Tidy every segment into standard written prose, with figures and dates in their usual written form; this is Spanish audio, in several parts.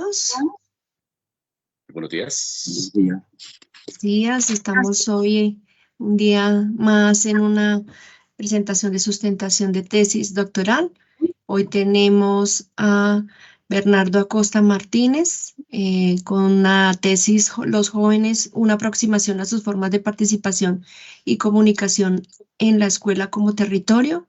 todos. Buenos días. Buenos días. Estamos hoy un día más en una presentación de sustentación de tesis doctoral. Hoy tenemos a Bernardo Acosta Martínez con la tesis Los jóvenes, una aproximación a sus formas de participación y comunicación en la escuela como territorio.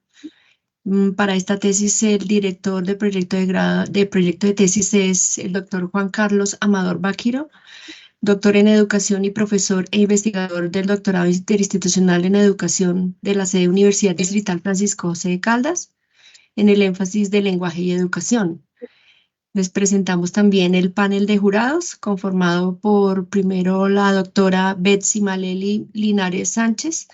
Para esta tesis, el director de proyecto de tesis es el doctor Juan Carlos Amador Baquiro, doctor en educación y profesor e investigador del doctorado interinstitucional en educación de la sede Universidad Distrital Francisco José de Caldas, en el énfasis de lenguaje y educación. Les presentamos también el panel de jurados, conformado por primero la doctora Betsy Maleli Linares Sánchez,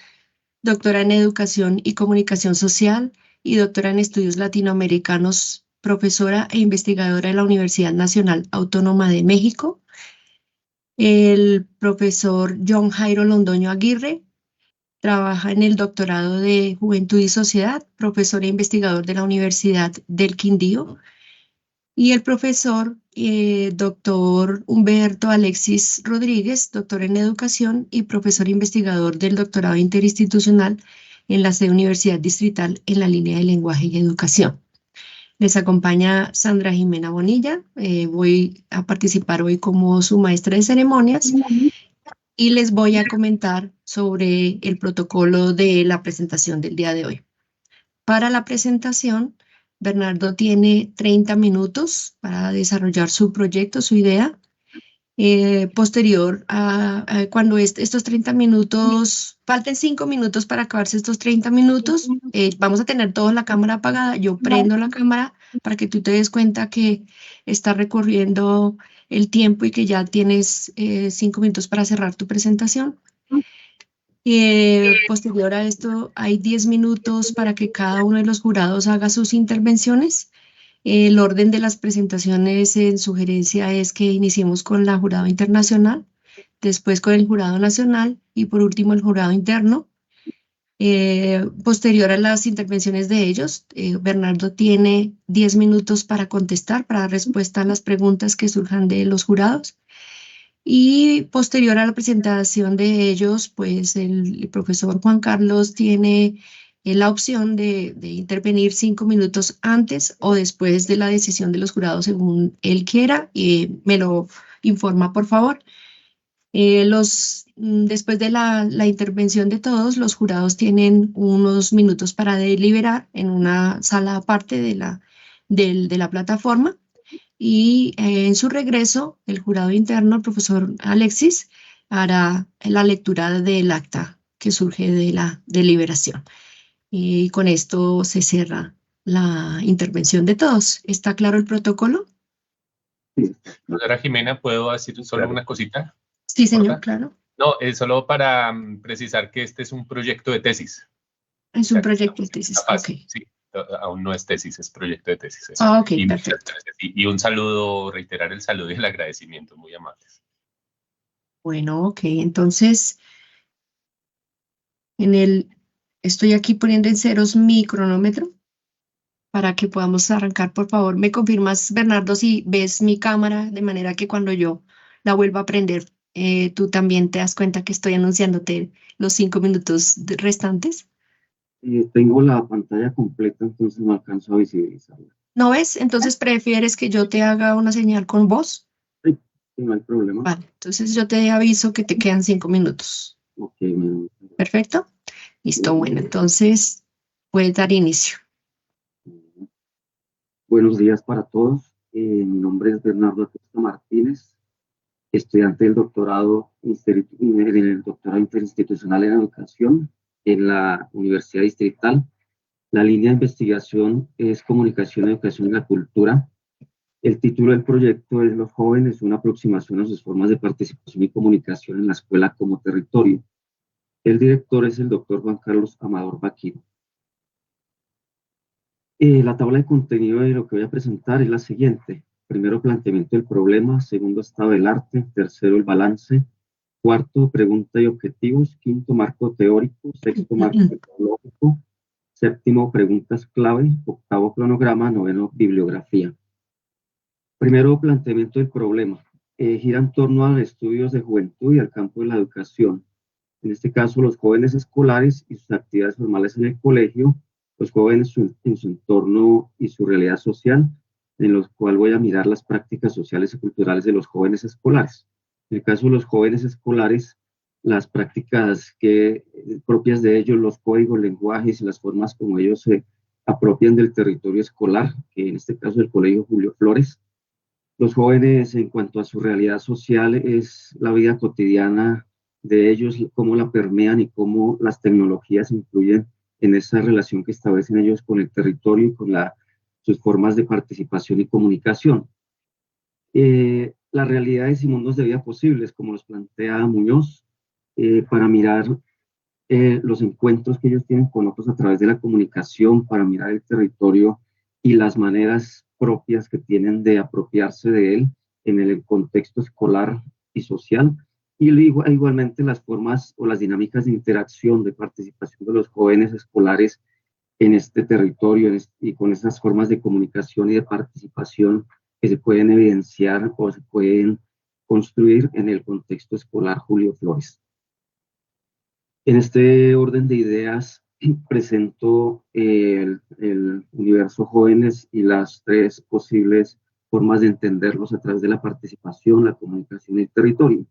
doctora en educación y comunicación social, y doctora en estudios latinoamericanos, profesora e investigadora de la Universidad Nacional Autónoma de México. El profesor John Jairo Londoño Aguirre trabaja en el doctorado de Juventud y Sociedad, profesor e investigador de la Universidad del Quindío. Y el profesor doctor Humberto Alexis Rodríguez, doctor en educación y profesor investigador del doctorado interinstitucional en la sede Universidad Distrital en la línea de lenguaje y educación. Les acompaña Sandra Jimena Bonilla. Voy a participar hoy como su maestra de ceremonias y les voy a comentar sobre el protocolo de la presentación del día de hoy. Para la presentación, Bernardo tiene 30 minutos para desarrollar su proyecto, su idea. Posterior a cuando estos 30 minutos, falten 5 minutos para acabarse estos 30 minutos, vamos a tener toda la cámara apagada. Yo prendo la cámara para que tú te des cuenta que está recorriendo el tiempo y que ya tienes 5 minutos para cerrar tu presentación. Posterior a esto, hay 10 minutos para que cada uno de los jurados haga sus intervenciones. El orden de las presentaciones en sugerencia es que iniciemos con la jurado internacional, después con el jurado nacional y por último el jurado interno. Posterior a las intervenciones de ellos, Bernardo tiene 10 minutos para contestar, para dar respuesta a las preguntas que surjan de los jurados. Y posterior a la presentación de ellos, pues el profesor Juan Carlos tiene la opción de intervenir 5 minutos antes o después de la decisión de los jurados, según él quiera, y me lo informa, por favor. Después de la intervención de todos, los jurados tienen unos minutos para deliberar en una sala aparte de la plataforma. Y en su regreso, el jurado interno, el profesor Alexis, hará la lectura del acta que surge de la deliberación. Y con esto se cierra la intervención de todos. ¿Está claro el protocolo? Doctora Jimena, ¿puedo decir solo una cosita? Sí, señor, claro. No, es solo para precisar que este es un proyecto de tesis. Es un proyecto de tesis, ok. Sí, aún no es tesis, es proyecto de tesis. Ok, perfecto. Y un saludo, reiterar el saludo y el agradecimiento, muy amables. Bueno, ok, entonces, estoy aquí poniendo en ceros mi cronómetro para que podamos arrancar. Por favor, ¿me confirmas, Bernardo, si ves mi cámara de manera que cuando yo la vuelva a prender, tú también te das cuenta que estoy anunciándote los 5 minutos restantes? Tengo la pantalla completa, entonces no alcanzo a visibilizarla. ¿No ves? Entonces, ¿prefieres que yo te haga una señal con voz? Sí, no hay problema. Vale, entonces yo te aviso que te quedan 5 minutos. Ok, ¿Perfecto? Listo, bueno, entonces puedes dar inicio. Buenos días para todos. Mi nombre es Bernardo Acosta Martínez, estudiante del doctorado interinstitucional en educación en la Universidad Distrital. La línea de investigación es Comunicación, Educación y la Cultura. El título del proyecto es Los jóvenes, una aproximación a sus formas de participación y comunicación en la escuela como territorio. El director es el doctor Juan Carlos Amador Baquiro. La tabla de contenido de lo que voy a presentar es la siguiente. Primero, planteamiento del problema. Segundo, estado del arte. Tercero, el balance. Cuarto, pregunta y objetivos. Quinto, marco teórico. Sexto, marco metodológico. Séptimo, preguntas clave. Octavo, cronograma. Noveno, bibliografía. Primero, planteamiento del problema. Gira en torno a estudios de juventud y al campo de la educación. En este caso, los jóvenes escolares y sus actividades formales en el colegio, los jóvenes en su entorno y su realidad social, en los cuales voy a mirar las prácticas sociales y culturales de los jóvenes escolares. En el caso de los jóvenes escolares, las prácticas propias de ellos, los códigos, lenguajes y las formas como ellos se apropian del territorio escolar, que en este caso el Colegio Julio Flores. Los jóvenes, en cuanto a su realidad social, es la vida cotidiana de ellos, cómo la permean y cómo las tecnologías influyen en esa relación que establecen ellos con el territorio y con sus formas de participación y comunicación. Las realidades y mundos de vida posibles, como los plantea Muñoz, para mirar los encuentros que ellos tienen con otros a través de la comunicación, para mirar el territorio y las maneras propias que tienen de apropiarse de él en el contexto escolar y social, y igualmente las formas o las dinámicas de interacción, de participación de los jóvenes escolares en este territorio y con esas formas de comunicación y de participación que se pueden evidenciar o se pueden construir en el contexto escolar Julio Flores. En este orden de ideas presento el universo jóvenes y las tres posibles formas de entenderlos a través de la participación, la comunicación y el territorio.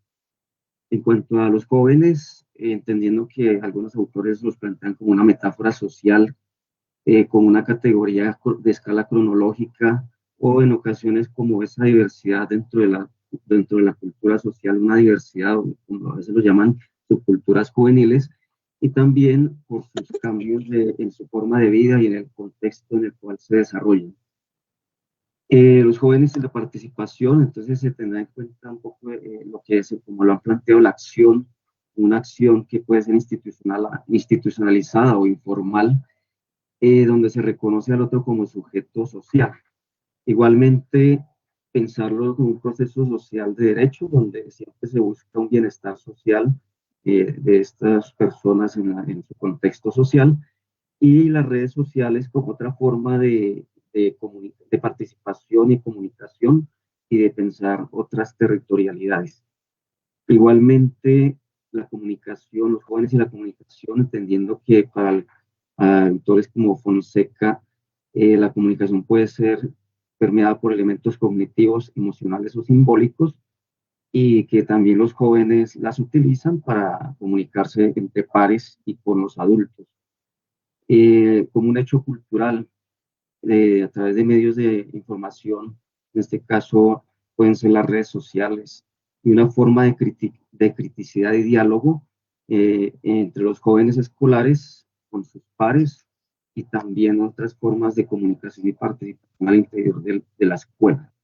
En cuanto a los jóvenes, entendiendo que algunos autores los plantean como una metáfora social, como una categoría de escala cronológica, o en ocasiones como esa diversidad dentro de la cultura social, una diversidad, como a veces lo llaman, subculturas juveniles, y también por sus cambios en su forma de vida y en el contexto en el cual se desarrollan. Los jóvenes en la participación, entonces se tendrá en cuenta un poco lo que es, como lo han planteado, la acción, una acción que puede ser institucionalizada o informal, donde se reconoce al otro como sujeto social. Igualmente, pensarlo como un proceso social de derecho, donde siempre se busca un bienestar social de estas personas en su contexto social, y las redes sociales como otra forma de participación y comunicación y de pensar otras territorialidades. Igualmente, la comunicación, los jóvenes y la comunicación, entendiendo que para autores como Fonseca, la comunicación puede ser permeada por elementos cognitivos, emocionales o simbólicos, y que también los jóvenes las utilizan para comunicarse entre pares y con los adultos. Como un hecho cultural, a través de medios de información, en este caso pueden ser las redes sociales, y una forma de criticidad y diálogo entre los jóvenes escolares con sus pares, y también otras formas de comunicación y participación al interior de la escuela.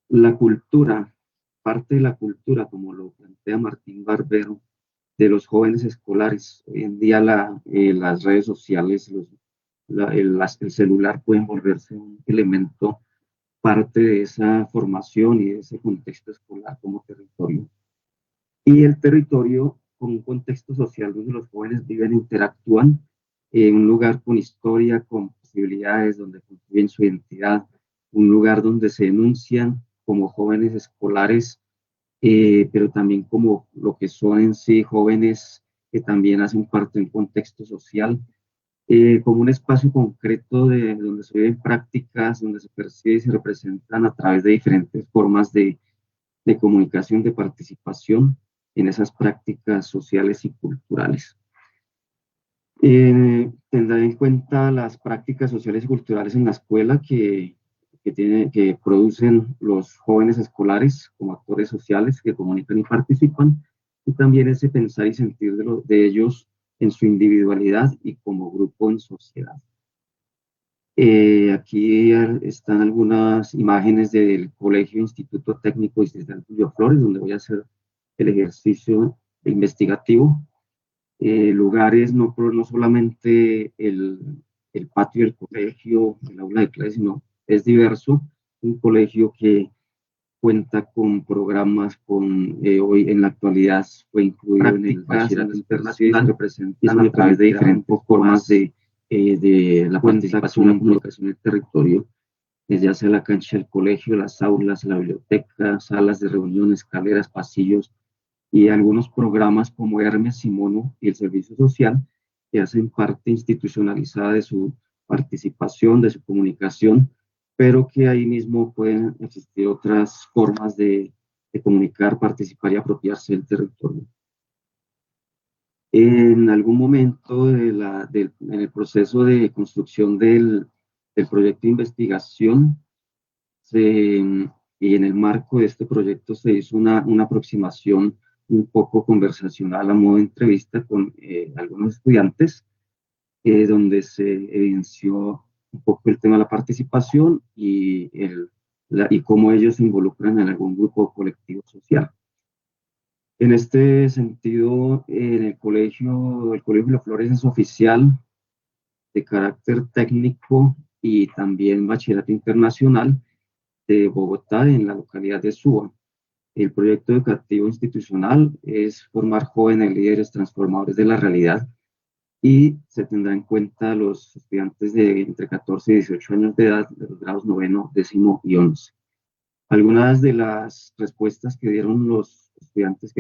La cultura, parte de la cultura, como lo plantea Martín Barbero, de los jóvenes escolares. Hoy en día las redes sociales, el celular pueden volverse un elemento, parte de esa formación y de ese contexto escolar como territorio. Y el territorio como un contexto social donde los jóvenes viven e interactúan, en un lugar con historia, con posibilidades, donde construyen su identidad, un lugar donde se enuncian como jóvenes escolares, pero también como lo que son en sí jóvenes que también hacen parte de un contexto social, como un espacio concreto donde se viven prácticas, donde se percibe y se representan a través de diferentes formas de comunicación, de participación en esas prácticas sociales y culturales. Tendrá en cuenta las prácticas sociales y culturales en la escuela que producen los jóvenes escolares como actores sociales que comunican y participan, y también ese pensar y sentir de ellos en su individualidad y como grupo en sociedad. Aquí están algunas imágenes del Colegio Instituto Técnico Distrital Julio Flores, donde voy a hacer el ejercicio investigativo. Lugares, no solamente el patio del colegio, el aula de clase, sino es diverso. Un colegio que cuenta con programas, hoy en la actualidad fue incluido en el bachillerato internacional, representan a través de diferentes formas de la participación, la comunicación del territorio. ya sea la cancha del colegio, las aulas, la biblioteca, salas de reunión, escaleras, pasillos y algunos programas como Hermes y Mono y el Servicio Social que hacen parte institucionalizada de su participación, de su comunicación, pero que ahí mismo pueden existir otras formas de comunicar, participar y apropiarse del territorio. En algún momento en el proceso de construcción del proyecto de investigación, y en el marco de este proyecto se hizo una aproximación un poco conversacional a modo de entrevista con algunos estudiantes, donde se evidenció un poco el tema de la participación y cómo ellos se involucran en algún grupo o colectivo social. En este sentido, en el Colegio Miraflores es oficial de carácter técnico y también bachillerato internacional de Bogotá, en la localidad de Suba. El proyecto educativo institucional es formar jóvenes líderes transformadores de la realidad y se tendrá en cuenta los estudiantes de entre 14 y 18 años de edad de los grados 9, 10 y 11. Algunas de las respuestas que dieron los estudiantes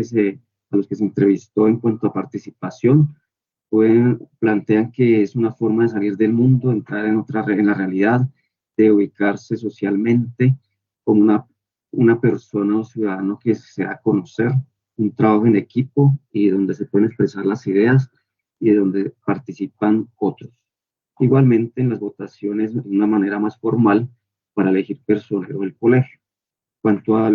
a los que se entrevistó en cuanto a participación plantean que es una forma de salir del mundo, entrar en la realidad, de ubicarse socialmente como una persona o ciudadano que se da a conocer, un trabajo en equipo y donde se pueden expresar las ideas y donde participan otros. Igualmente en las votaciones de una manera más formal para elegir personero del colegio. Cuanto a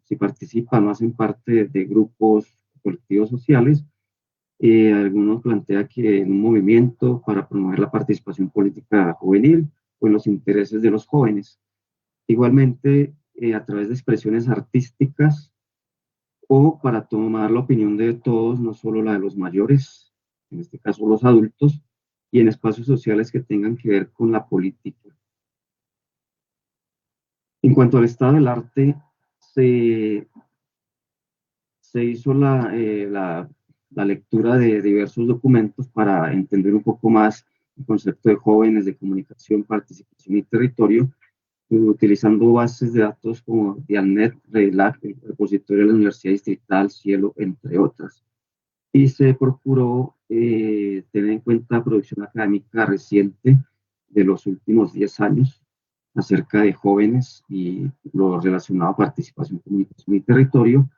si participan o hacen parte de grupos colectivos sociales, algunos plantean que en un movimiento para promover la participación política juvenil o en los intereses de los jóvenes. Igualmente, a través de expresiones artísticas o para tomar la opinión de todos, no solo la de los mayores, en este caso los adultos, y en espacios sociales que tengan que ver con la política. En cuanto al estado del arte, se hizo la lectura de diversos documentos para entender un poco más el concepto de jóvenes, de comunicación, participación y territorio, utilizando bases de datos como Dialnet, RELAC, el repositorio de la Universidad Distrital, Cielo, entre otras. Y se procuró tener en cuenta producción académica reciente de los últimos 10 años acerca de jóvenes y lo relacionado a participación, comunicación y territorio.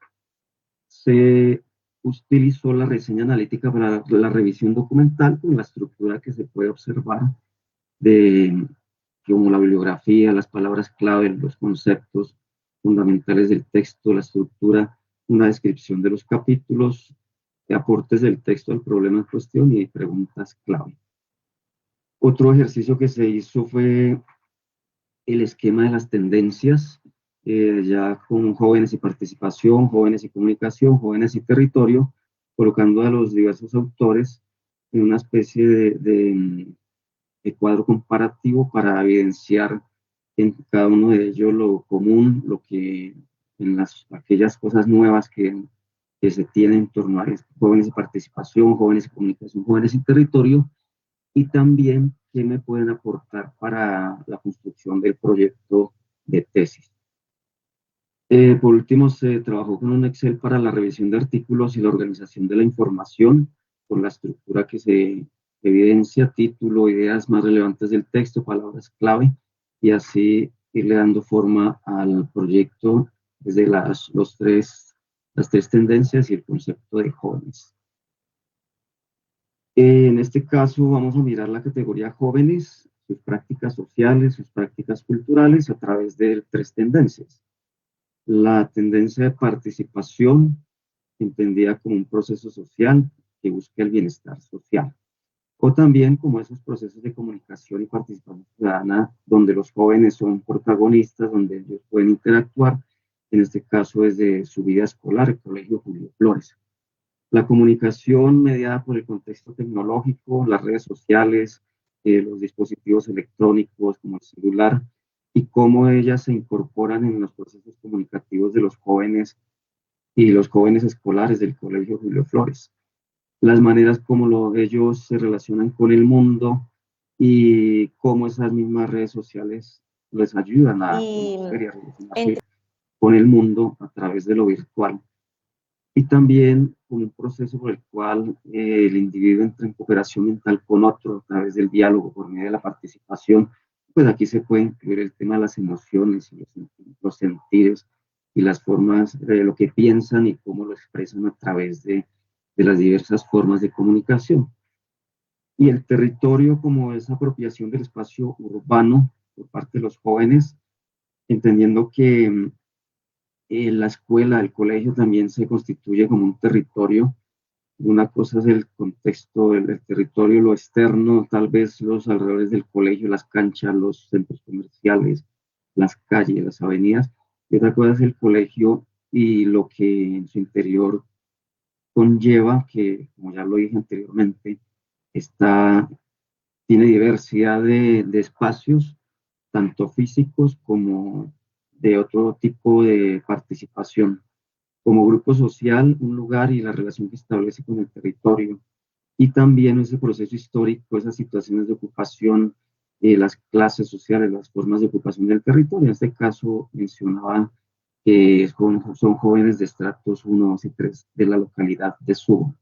Se utilizó la reseña analítica para la revisión documental con la estructura que se puede observar como la bibliografía, las palabras clave, los conceptos fundamentales del texto, la estructura, una descripción de los capítulos, aportes del texto al problema en cuestión y preguntas clave. Otro ejercicio que se hizo fue el esquema de las tendencias, ya con jóvenes y participación, jóvenes y comunicación, jóvenes y territorio, colocando a los diversos autores en una especie de cuadro comparativo para evidenciar en cada uno de ellos lo común, aquellas cosas nuevas que se tienen en torno a jóvenes y participación, jóvenes y comunicación, jóvenes y territorio, y también qué me pueden aportar para la construcción del proyecto de tesis. Por último, se trabajó con un Excel para la revisión de artículos y la organización de la información, con la estructura que se evidencia, título, ideas más relevantes del texto, palabras clave, y así irle dando forma al proyecto desde las tres tendencias y el concepto de jóvenes. En este caso vamos a mirar la categoría jóvenes, sus prácticas sociales, sus prácticas culturales a través de 3 tendencias. La tendencia de participación, entendida como un proceso social que busca el bienestar social, o también como esos procesos de comunicación y participación ciudadana donde los jóvenes son protagonistas, donde ellos pueden interactuar, en este caso desde su vida escolar, el Colegio Julio Flores. La comunicación mediada por el contexto tecnológico, las redes sociales, los dispositivos electrónicos como el celular, y cómo ellas se incorporan en los procesos comunicativos de los jóvenes y los jóvenes escolares del Colegio Julio Flores. Las maneras como ellos se relacionan con el mundo y cómo esas mismas redes sociales les ayudan a conocer y a relacionarse con el mundo a través de lo virtual. Y también un proceso por el cual el individuo entra en cooperación mental con otro a través del diálogo, por medio de la participación. Pues aquí se puede incluir el tema de las emociones, y los sentires y las formas de lo que piensan y cómo lo expresan a través de las diversas formas de comunicación. Y el territorio como esa apropiación del espacio urbano por parte de los jóvenes, entendiendo que la escuela, el colegio también se constituye como un territorio. Una cosa es el contexto del territorio, lo externo, tal vez los alrededores del colegio, las canchas, los centros comerciales, las calles, las avenidas. Y otra cosa es el colegio y lo que en su interior conlleva, que como ya lo dije anteriormente, tiene diversidad de espacios, tanto físicos como de otro tipo de participación, como grupo social, un lugar y la relación que establece con el territorio. Y también ese proceso histórico, esas situaciones de ocupación, las clases sociales, las formas de ocupación del territorio. En este caso mencionaba que son jóvenes de estratos 1, 2 y 3 de la localidad de Suba.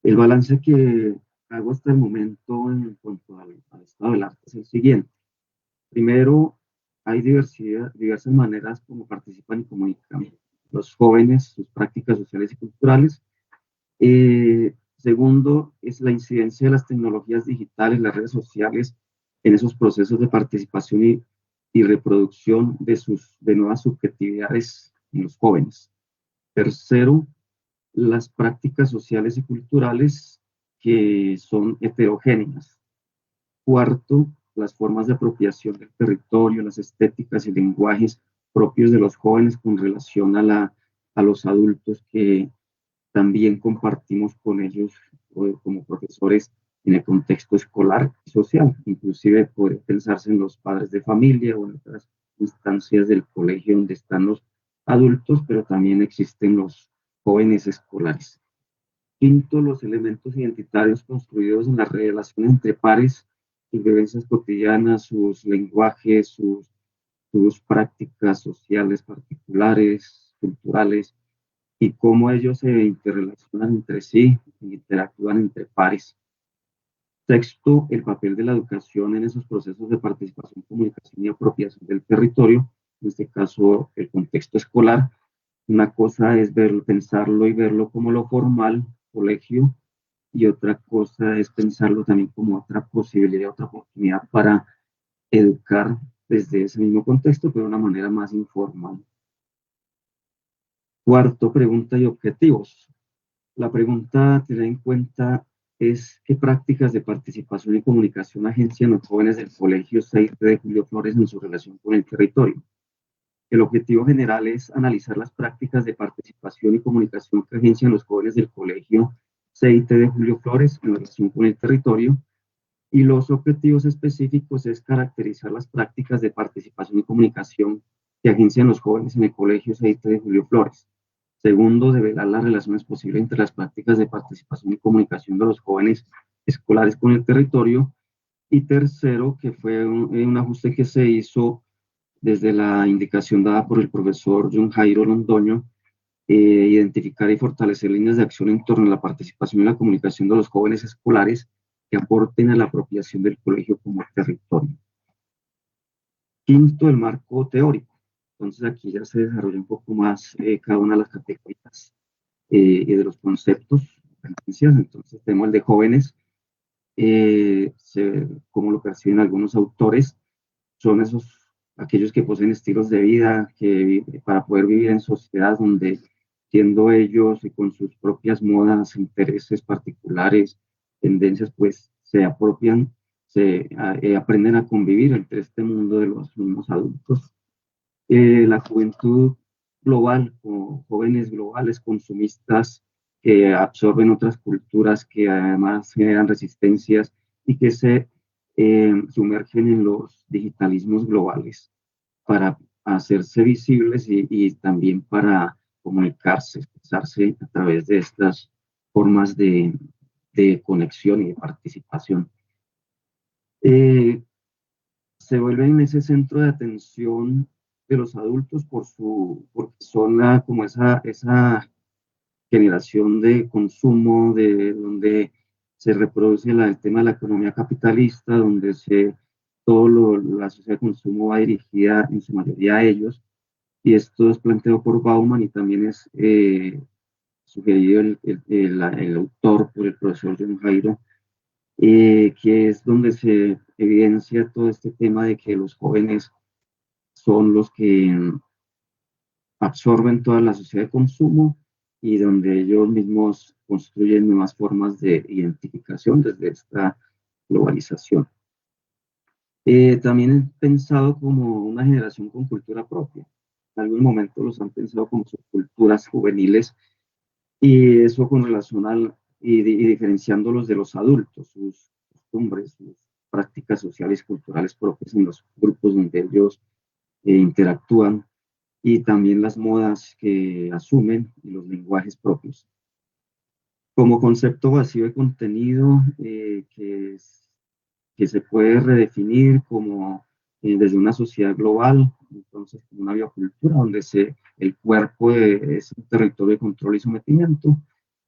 El balance que hago hasta el momento en cuanto al estado del arte es el siguiente. Primero, hay diversas maneras como participan y comunican los jóvenes, sus prácticas sociales y culturales. Segundo, es la incidencia de las tecnologías digitales, las redes sociales, en esos procesos de participación y reproducción de nuevas subjetividades en los jóvenes. Tercero, las prácticas sociales y culturales que son heterogéneas. Cuarto, las formas de apropiación del territorio, las estéticas y lenguajes propios de los jóvenes con relación a los adultos que también compartimos con ellos como profesores en el contexto escolar y social. Inclusive puede pensarse en los padres de familia o en otras instancias del colegio donde están los adultos, pero también existen los jóvenes escolares. Quinto, los elementos identitarios construidos en las relaciones entre pares, sus vivencias cotidianas, sus lenguajes, sus prácticas sociales particulares, culturales, y cómo ellos se interrelacionan entre sí, interactúan entre pares. Sexto, el papel de la educación en esos procesos de participación, comunicación y apropiación del territorio, en este caso el contexto escolar. Una cosa es verlo, pensarlo y verlo como lo formal, colegio, y otra cosa es pensarlo también como otra posibilidad, otra oportunidad para educar desde ese mismo contexto, pero de una manera más informal. Cuarto, pregunta y objetivos. La pregunta a tener en cuenta es qué prácticas de participación y comunicación agencian los jóvenes del Colegio 6 de Julio Flores en su relación con el territorio. El objetivo general es analizar las prácticas de participación y comunicación que agencian los jóvenes del Colegio CIT de Julio Flores en relación con el territorio, y los objetivos específicos es caracterizar las prácticas de participación y comunicación que agencian los jóvenes en el Colegio CIT de Julio Flores. Segundo, develar las relaciones posibles entre las prácticas de participación y comunicación de los jóvenes escolares con el territorio. Y tercero, que fue un ajuste que se hizo desde la indicación dada por el profesor John Jairo Londoño, identificar y fortalecer líneas de acción en torno a la participación y la comunicación de los jóvenes escolares que aporten a la apropiación del colegio como territorio. Quinto, el marco teórico. Entonces aquí ya se desarrolla un poco más cada una de las categorías y de los conceptos. Entonces tenemos el de jóvenes, como lo perciben algunos autores, son aquellos que poseen estilos de vida para poder vivir en sociedad donde, siendo ellos y con sus propias modas, intereses particulares, tendencias, pues se apropian, aprenden a convivir entre este mundo de los mismos adultos. La juventud global, o jóvenes globales consumistas que absorben otras culturas, que además generan resistencias y que se sumergen en los digitalismos globales para hacerse visibles y también para comunicarse, expresarse a través de estas formas de conexión y de participación. se vuelven ese centro de atención de los adultos porque son como esa generación de consumo, de donde se reproduce el tema de la economía capitalista, donde la sociedad de consumo va dirigida en su mayoría a ellos, y esto es planteado por Bauman y también es sugerido el autor por el profesor John Jairo, que es donde se evidencia todo este tema de que los jóvenes son los que absorben toda la sociedad de consumo y donde ellos mismos construyen nuevas formas de identificación desde esta globalización. También es pensado como una generación con cultura propia. En algún momento los han pensado como subculturas juveniles y eso con relación y diferenciándolos de los adultos, sus costumbres, sus prácticas sociales y culturales propias en los grupos donde ellos interactúan y también las modas que asumen y los lenguajes propios. Como concepto vacío de contenido que se puede redefinir como desde una sociedad global, entonces como una biocultura donde el cuerpo es un territorio de control y sometimiento.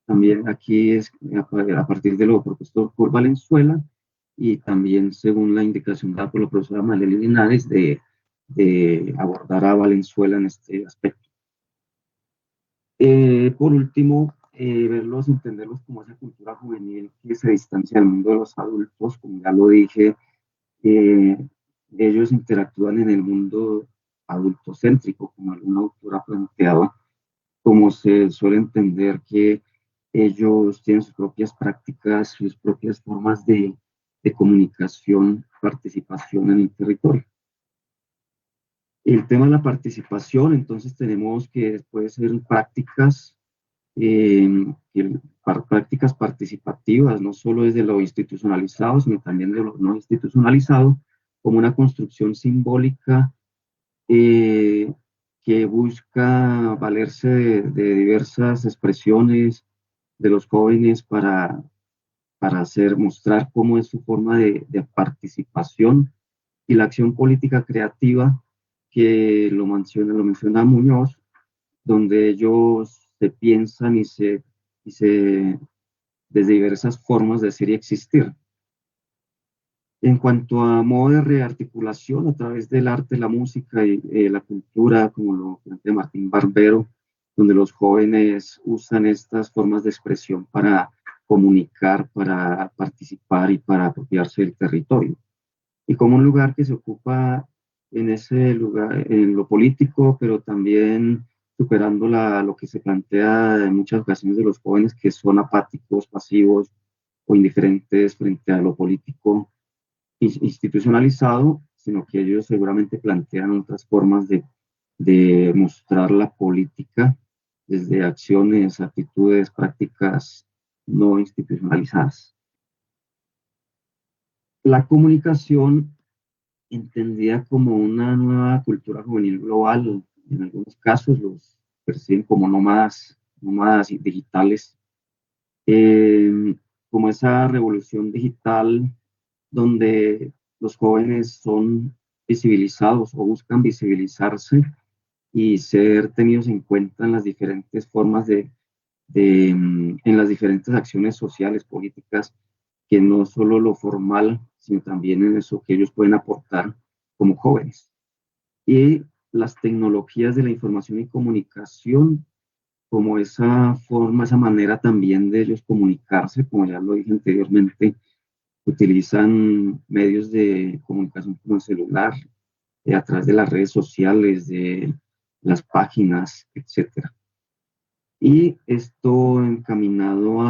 También aquí es a partir de lo propuesto por Valenzuela y también según la indicación dada por la profesora Malely Linares de abordar a Valenzuela en este aspecto. Por último, entenderlos como esa cultura juvenil que se distancia del mundo de los adultos, como ya lo dije, ellos interactúan en el mundo adultocéntrico, como algún autor ha planteado, como se suele entender que ellos tienen sus propias prácticas, sus propias formas de comunicación, participación en el territorio. El tema de la participación, entonces tenemos que puede ser prácticas participativas, no solo desde lo institucionalizado, sino también de lo no institucionalizado, como una construcción simbólica que busca valerse de diversas expresiones de los jóvenes para mostrar cómo es su forma de participación y la acción política creativa que lo menciona Muñoz, donde ellos se piensan y desde diversas formas de ser y existir. En cuanto a modo de rearticulación a través del arte, la música y la cultura, como lo plantea Martín Barbero, donde los jóvenes usan estas formas de expresión para comunicar, para participar y para apropiarse del territorio. Y como un lugar que se ocupa en ese lugar, en lo político, pero también superando lo que se plantea en muchas ocasiones de los jóvenes que son apáticos, pasivos o indiferentes frente a lo político institucionalizado, sino que ellos seguramente plantean otras formas de mostrar la política desde acciones, actitudes, prácticas no institucionalizadas. La comunicación entendida como una nueva cultura juvenil global, en algunos casos los perciben como nómadas digitales, como esa revolución digital donde los jóvenes son visibilizados o buscan visibilizarse y ser tenidos en cuenta en las diferentes formas en las diferentes acciones sociales, políticas, que no solo lo formal, sino también en eso que ellos pueden aportar como jóvenes. Y las tecnologías de la información y comunicación, como esa forma, esa manera también de ellos comunicarse, como ya lo dije anteriormente, utilizan medios de comunicación como el celular, a través de las redes sociales, de las páginas, etc. Y esto encaminado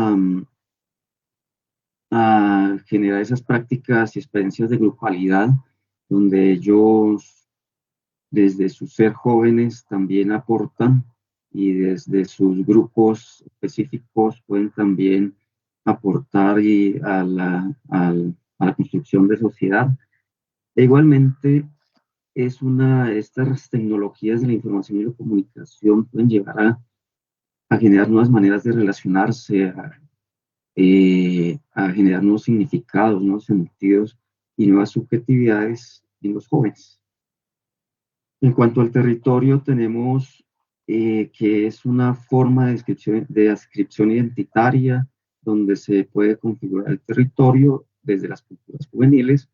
a generar esas prácticas y experiencias de grupalidad, donde ellos, desde su ser jóvenes, también aportan y desde sus grupos específicos pueden también aportar a la construcción de sociedad. E igualmente, estas tecnologías de la información y la comunicación pueden llevar a generar nuevas maneras de relacionarse, a generar nuevos significados, nuevos sentidos y nuevas subjetividades en los jóvenes. En cuanto al territorio, tenemos que es una forma de adscripción identitaria donde se puede configurar el territorio desde las culturas juveniles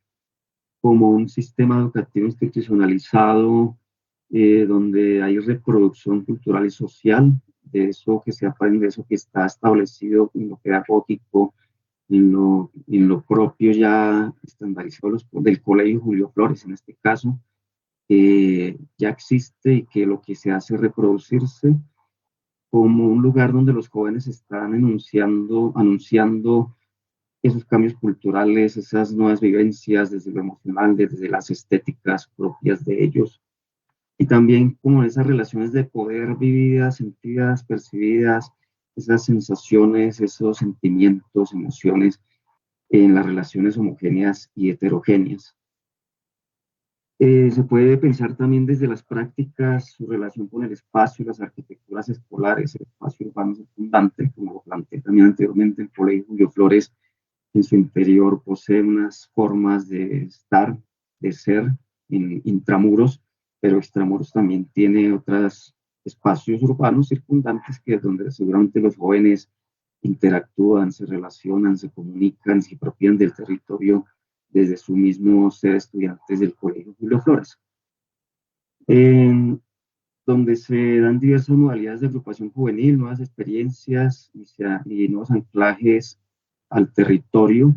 como un sistema educativo institucionalizado donde hay reproducción cultural y social de eso que se aprende, de eso que está establecido en lo pedagógico, en lo propio ya estandarizado del Colegio Julio Flores, en este caso, ya existe y que lo que se hace es reproducirse como un lugar donde los jóvenes están anunciando esos cambios culturales, esas nuevas vivencias desde lo emocional, desde las estéticas propias de ellos, y también como esas relaciones de poder vividas, sentidas, percibidas, esas sensaciones, esos sentimientos, emociones en las relaciones homogéneas y heterogéneas. Se puede pensar también desde las prácticas, su relación con el espacio, las arquitecturas escolares, el espacio urbano circundante, como lo planteé también anteriormente, el Colegio Julio Flores en su interior posee unas formas de estar, de ser en intramuros, pero extramuros también tiene otros espacios urbanos circundantes que es donde seguramente los jóvenes interactúan, se relacionan, se comunican, se apropian del territorio desde su mismo ser estudiantes del Colegio Julio Flores, donde se dan diversas modalidades de agrupación juvenil, nuevas experiencias y nuevos anclajes al territorio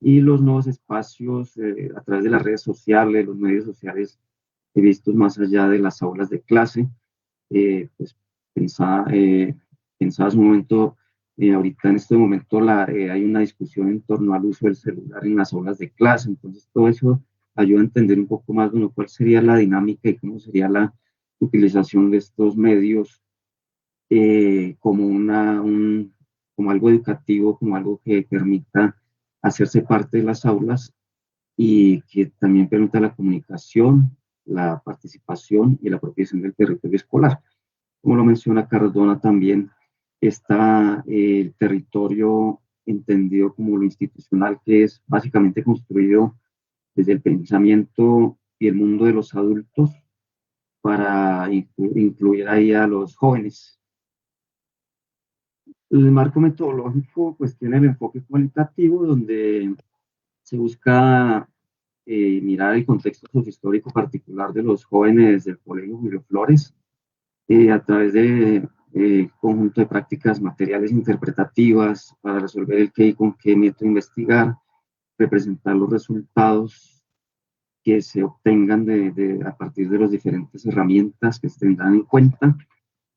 y los nuevos espacios a través de las redes sociales, los medios sociales vistos más allá de las aulas de clase. Pues pensadas un momento, ahorita en este momento hay una discusión en torno al uso del celular en las aulas de clase, entonces todo eso ayuda a entender un poco más, bueno, cuál sería la dinámica y cómo sería la utilización de estos medios como algo educativo, como algo que permita hacerse parte de las aulas y que también permita la comunicación, la participación y la apropiación del territorio escolar. Como lo menciona Cardona también, está el territorio entendido como lo institucional, que es básicamente construido desde el pensamiento y el mundo de los adultos para incluir ahí a los jóvenes. El marco metodológico pues tiene el enfoque cualitativo donde se busca mirar el contexto sociohistórico particular de los jóvenes del Colegio Julio Flores a través de conjunto de prácticas materiales interpretativas para resolver el qué y con qué método investigar, representar los resultados que se obtengan a partir de las diferentes herramientas que se tendrán en cuenta,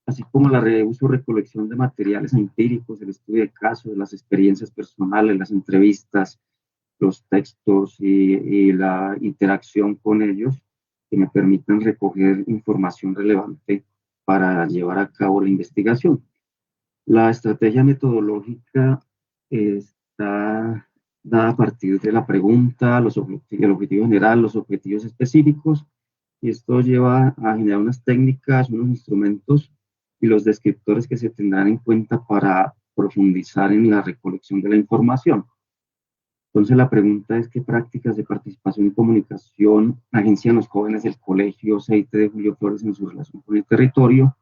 así como la reuso recolección de materiales empíricos, el estudio de casos, las experiencias personales, las entrevistas, los textos y la interacción con ellos que me permitan recoger información relevante para llevar a cabo la investigación. La estrategia metodológica está dada a partir de la pregunta, el objetivo general, los objetivos específicos, y esto lleva a generar unas técnicas, unos instrumentos y los descriptores que se tendrán en cuenta para profundizar en la recolección de la información. Entonces la pregunta es qué prácticas de participación y comunicación agencian los jóvenes del Colegio CIT de Julio Flores en su relación con el territorio.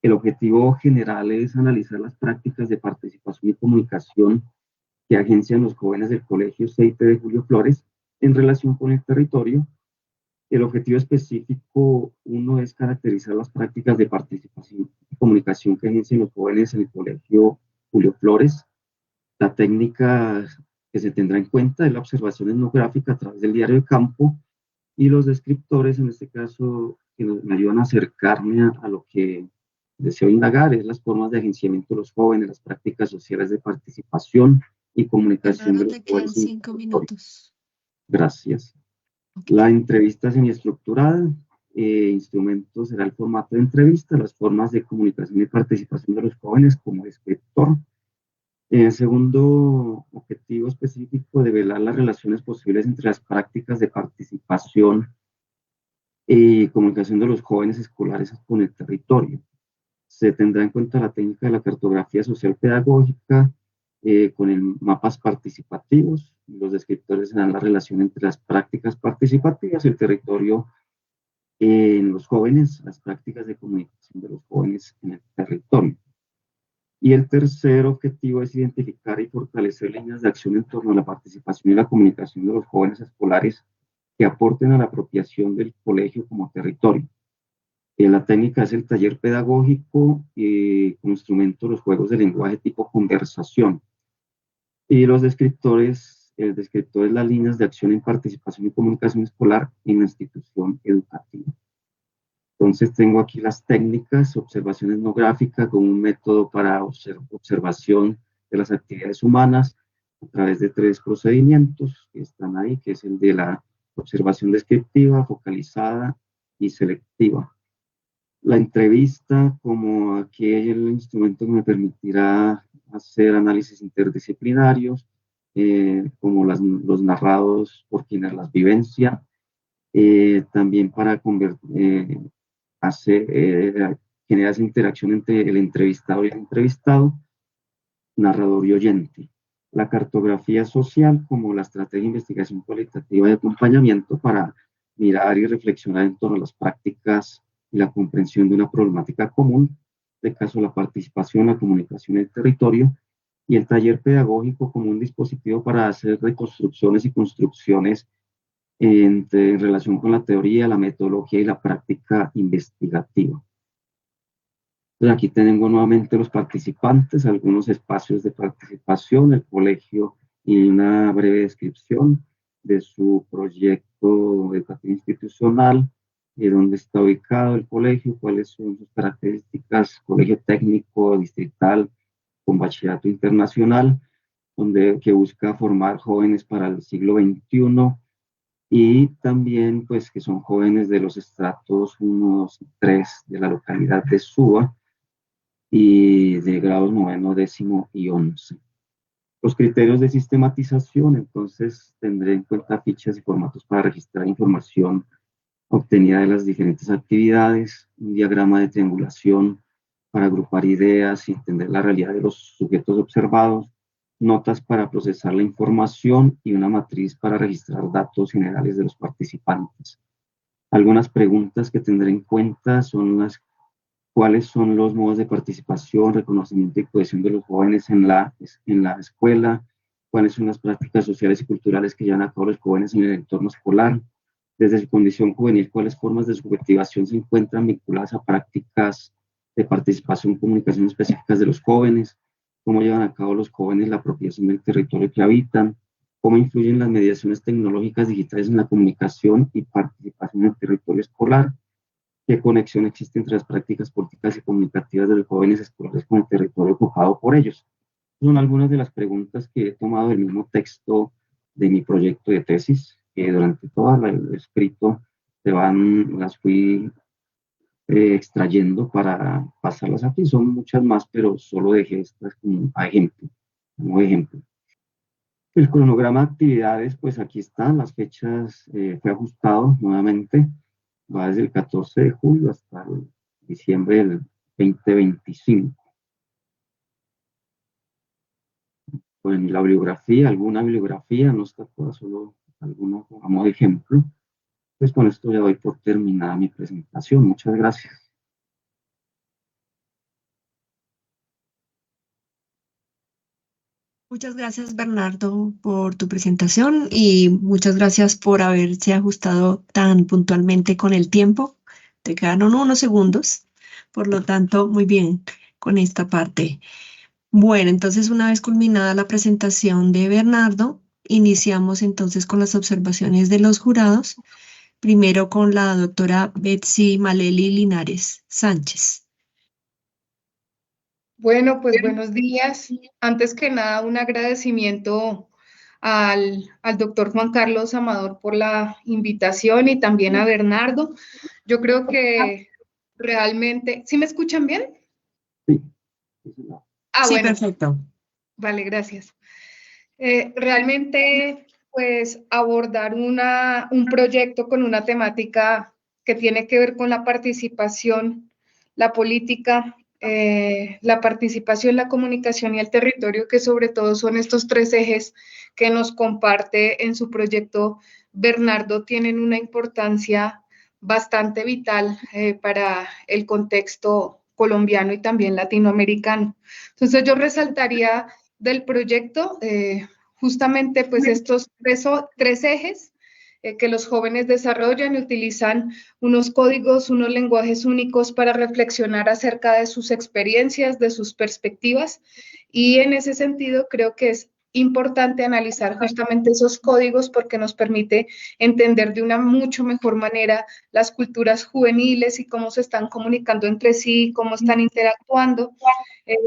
El objetivo general es analizar las prácticas de participación y comunicación que agencian los jóvenes del Colegio CIT de Julio Flores en relación con el territorio. El objetivo específico, uno, es caracterizar las prácticas de participación y comunicación que agencian los jóvenes en el Colegio Julio Flores. La técnica que se tendrá en cuenta es la observación etnográfica a través del diario de campo y los descriptores, en este caso, que me ayudan a acercarme a lo que deseo indagar, es las formas de agenciamiento de los jóvenes, las prácticas sociales de participación y comunicación de los te quedan jóvenes. 5 minutos. Gracias. Okay. La entrevista semiestructurada, instrumento será el formato de entrevista, las formas de comunicación y participación de los jóvenes como descriptor. El segundo objetivo específico, develar las relaciones posibles entre las prácticas de participación y comunicación de los jóvenes escolares con el territorio. Se tendrá en cuenta la técnica de la cartografía social pedagógica con mapas participativos, Los descriptores serán la relación entre las prácticas participativas, el territorio en los jóvenes, las prácticas de comunicación de los jóvenes en el territorio. Y el tercer objetivo es identificar y fortalecer líneas de acción en torno a la participación y la comunicación de los jóvenes escolares que aporten a la apropiación del colegio como territorio. La técnica es el taller pedagógico con instrumento los juegos de lenguaje tipo conversación. Y los descriptores, el descriptor es las líneas de acción en participación y comunicación escolar en la institución educativa. Entonces tengo aquí las técnicas, observación etnográfica como un método para observación de las actividades humanas a través de 3 procedimientos que están ahí, que es el de la observación descriptiva, focalizada y selectiva. La entrevista como aquel instrumento que me permitirá hacer análisis interdisciplinarios, como los narrados por quienes las vivencian, también para generar esa interacción entre el entrevistado y el entrevistado, narrador y oyente. La cartografía social como la estrategia de investigación cualitativa de acompañamiento para mirar y reflexionar en torno a las prácticas y la comprensión de una problemática común, de caso la participación, la comunicación en el territorio, y el taller pedagógico como un dispositivo para hacer reconstrucciones y construcciones en relación con la teoría, la metodología y la práctica investigativa. Entonces aquí tenemos nuevamente los participantes, algunos espacios de participación, el colegio y una breve descripción de su proyecto educativo institucional, dónde está ubicado el colegio, cuáles son sus características, colegio técnico, distrital, con bachillerato internacional, que busca formar jóvenes para el siglo XXI, y también pues que son jóvenes de los estratos 1, 2 y 3 de la localidad de Suba y de grados 9, 10 y 11. Los criterios de sistematización, entonces tendré en cuenta fichas y formatos para registrar información obtenida de las diferentes actividades, un diagrama de triangulación para agrupar ideas y entender la realidad de los sujetos observados, notas para procesar la información y una matriz para registrar datos generales de los participantes. Algunas preguntas que tendré en cuenta son cuáles son los modos de participación, reconocimiento y cohesión de los jóvenes en la escuela, cuáles son las prácticas sociales y culturales que llevan a cabo los jóvenes en el entorno escolar, desde su condición juvenil, cuáles formas de subjetivación se encuentran vinculadas a prácticas de participación y comunicación específicas de los jóvenes, cómo llevan a cabo los jóvenes la apropiación del territorio que habitan, cómo influyen las mediaciones tecnológicas digitales en la comunicación y participación en el territorio escolar, qué conexión existe entre las prácticas políticas y comunicativas de los jóvenes escolares con el territorio ocupado por ellos. Son algunas de las preguntas que he tomado del mismo texto de mi proyecto de tesis, que durante todo el escrito las fui extrayendo para pasarlas aquí. Son muchas más, pero solo dejé estas como ejemplo. El cronograma de actividades, pues aquí están las fechas, fue ajustado nuevamente, va desde el 14 de julio hasta el diciembre del 2025. Pues la bibliografía, alguna bibliografía, no está toda, solo alguna como ejemplo. Pues con esto ya doy por terminada mi presentación. Muchas gracias. Muchas gracias, Bernardo, por tu presentación y muchas gracias por haberse ajustado tan puntualmente con el tiempo. Te quedaron unos segundos, por lo tanto, muy bien con esta parte. Bueno, entonces una vez culminada la presentación de Bernardo, iniciamos entonces con las observaciones de los jurados, primero con la doctora Betsy Maleli Linares Sánchez. Bueno, pues buenos días. Antes que nada, un agradecimiento al doctor Juan Carlos Amador por la invitación y también a Bernardo. Yo creo que realmente, ¿sí me escuchan bien? Sí. Sí, Bueno. perfecto. Vale, gracias. Realmente, pues, abordar un proyecto con una temática que tiene que ver con la participación, la política la participación, la comunicación y el territorio, que sobre todo son estos tres ejes que nos comparte en su proyecto Bernardo, tienen una importancia bastante vital para el contexto colombiano y también latinoamericano. Entonces yo resaltaría del proyecto justamente pues estos tres ejes que los jóvenes desarrollan y utilizan unos códigos, unos lenguajes únicos para reflexionar acerca de sus experiencias, de sus perspectivas, y en ese sentido creo que es importante analizar justamente esos códigos porque nos permite entender de una mucho mejor manera las culturas juveniles y cómo se están comunicando entre sí, cómo están interactuando.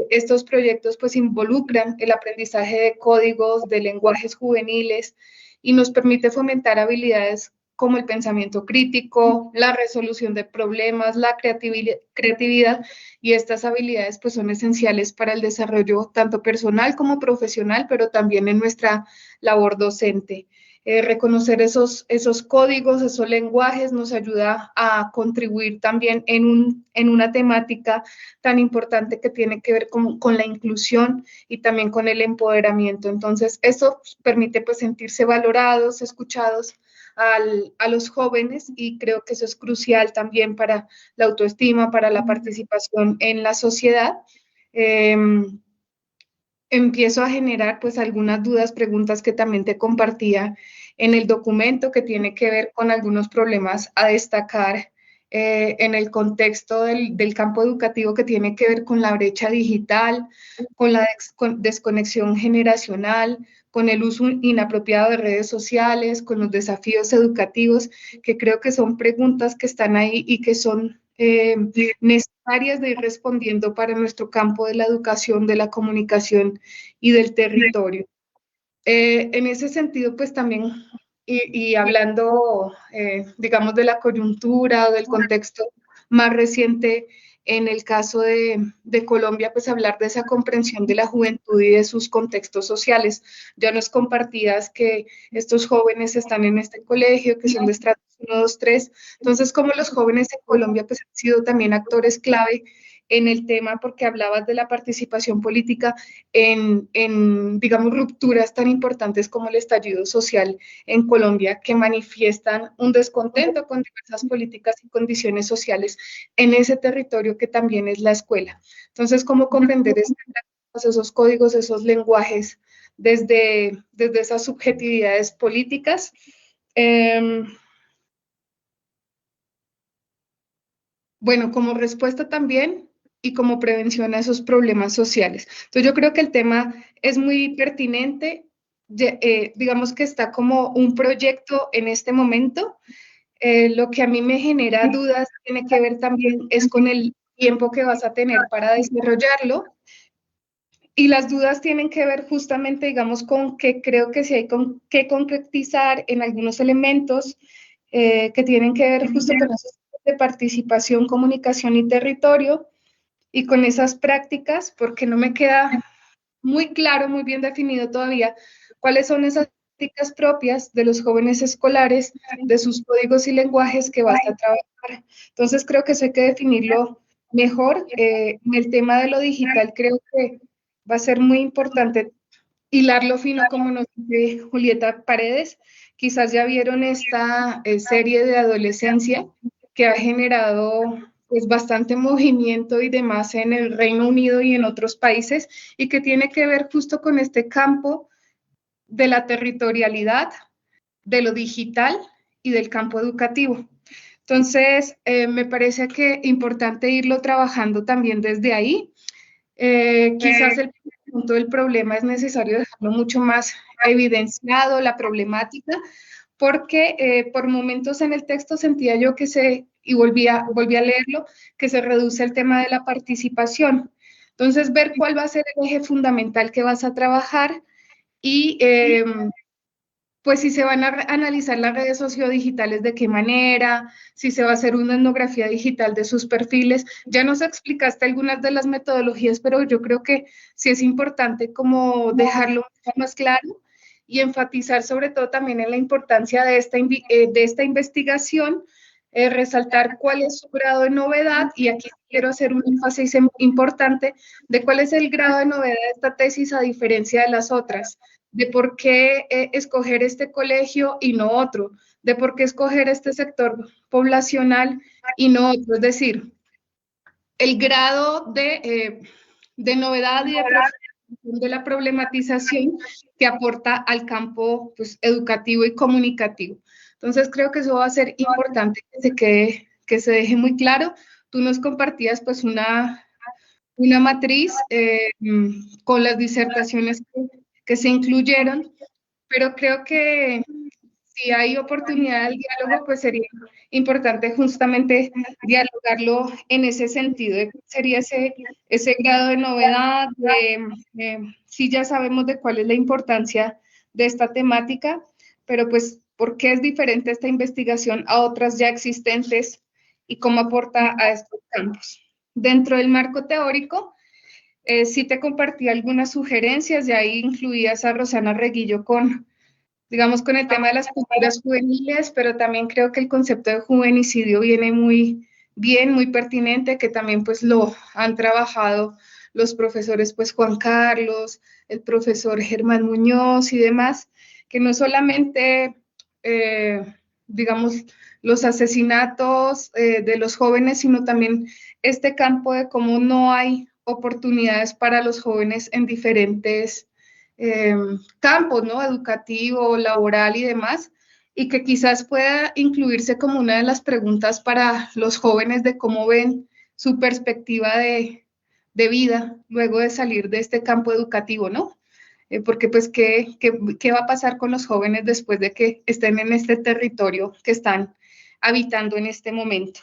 Estos proyectos pues involucran el aprendizaje de códigos, de lenguajes juveniles, y nos permite fomentar habilidades como el pensamiento crítico, la resolución de problemas, la creatividad, y estas habilidades pues son esenciales para el desarrollo tanto personal como profesional, pero también en nuestra labor docente. Reconocer esos códigos, esos lenguajes nos ayuda a contribuir también en una temática tan importante que tiene que ver con la inclusión y también con el empoderamiento. Entonces, eso permite pues sentirse valorados, escuchados a los jóvenes, y creo que eso es crucial también para la autoestima, para la participación en la sociedad. Empiezo a generar pues algunas dudas, preguntas que también te compartía en el documento, que tiene que ver con algunos problemas a destacar en el contexto del campo educativo, que tiene que ver con la brecha digital, con la desconexión generacional, con el uso inapropiado de redes sociales, con los desafíos educativos, que creo que son preguntas que están ahí y que son necesarias de ir respondiendo para nuestro campo de la educación, de la comunicación y del territorio. En ese sentido, pues también, y hablando, digamos, de la coyuntura o del contexto más reciente, en el caso de Colombia, pues hablar de esa comprensión de la juventud y de sus contextos sociales. Ya nos compartías que estos jóvenes están en este colegio, que son de estratos 1, 2, 3. Entonces, como los jóvenes en Colombia pues han sido también actores clave en el tema, porque hablabas de la participación política en, digamos, rupturas tan importantes como el estallido social en Colombia, que manifiestan un descontento con diversas políticas y condiciones sociales en ese territorio que también es la escuela. Entonces, ¿cómo comprender esos códigos, esos lenguajes desde esas subjetividades políticas? Bueno, como respuesta también y como prevención a esos problemas sociales. Entonces yo creo que el tema es muy pertinente, digamos que está como un proyecto en este momento. Lo que a mí me genera dudas tiene que ver también es con el tiempo que vas a tener para desarrollarlo, y las dudas tienen que ver justamente, digamos, con que creo que sí hay que concretizar en algunos elementos que tienen que ver justo con esos de participación, comunicación y territorio, y con esas prácticas, porque no me queda muy claro, muy bien definido todavía cuáles son esas prácticas propias de los jóvenes escolares, de sus códigos y lenguajes que vas a trabajar. Entonces creo que eso hay que definirlo mejor. En el tema de lo digital creo que va a ser muy importante hilarlo fino, como nos dice Julieta Paredes. Quizás ya vieron esta serie de adolescencia que ha generado pues bastante movimiento y demás en el Reino Unido y en otros países, y que tiene que ver justo con este campo de la territorialidad, de lo digital y del campo educativo. Entonces, me parece que es importante irlo trabajando también desde ahí. Quizás el punto del problema es necesario dejarlo mucho más evidenciado, la problemática, porque por momentos en el texto sentía yo que y volví a leerlo, que se reduce el tema de la participación. Entonces, ver cuál va a ser el eje fundamental que vas a trabajar, y pues si se van a analizar las redes sociodigitales, de qué manera, si se va a hacer una etnografía digital de sus perfiles. Ya nos explicaste algunas de las metodologías, pero yo creo que sí es importante como dejarlo más claro y enfatizar sobre todo también en la importancia de esta investigación, resaltar cuál es su grado de novedad, y aquí quiero hacer un énfasis importante de cuál es el grado de novedad de esta tesis a diferencia de las otras, de por qué escoger este colegio y no otro, de por qué escoger este sector poblacional y no otro, es decir, el grado de novedad y de la problematización que aporta al campo pues, educativo y comunicativo. Entonces creo que eso va a ser importante que se deje muy claro. Tú nos compartías pues una matriz con las disertaciones que se incluyeron, pero creo que si hay oportunidad del diálogo, pues sería importante justamente dialogarlo en ese sentido. Sería ese grado de novedad, sí ya sabemos de cuál es la importancia de esta temática, pero pues, ¿por qué es diferente esta investigación a otras ya existentes y cómo aporta a estos campos? Dentro del marco teórico, sí te compartí algunas sugerencias, ya ahí incluías a Rosana Reguillo con el tema de las culturas juveniles, pero también creo que el concepto de juvenicidio viene muy bien, muy pertinente, que también pues lo han trabajado los profesores pues Juan Carlos, el profesor Germán Muñoz y demás, que no solamente, los asesinatos de los jóvenes, sino también este campo de cómo no hay oportunidades para los jóvenes en diferentes campos, ¿no? Educativo, laboral y demás, y que quizás pueda incluirse como una de las preguntas para los jóvenes de cómo ven su perspectiva de vida luego de salir de este campo educativo, ¿no? Porque pues, ¿qué va a pasar con los jóvenes después de que estén en este territorio que están habitando en este momento?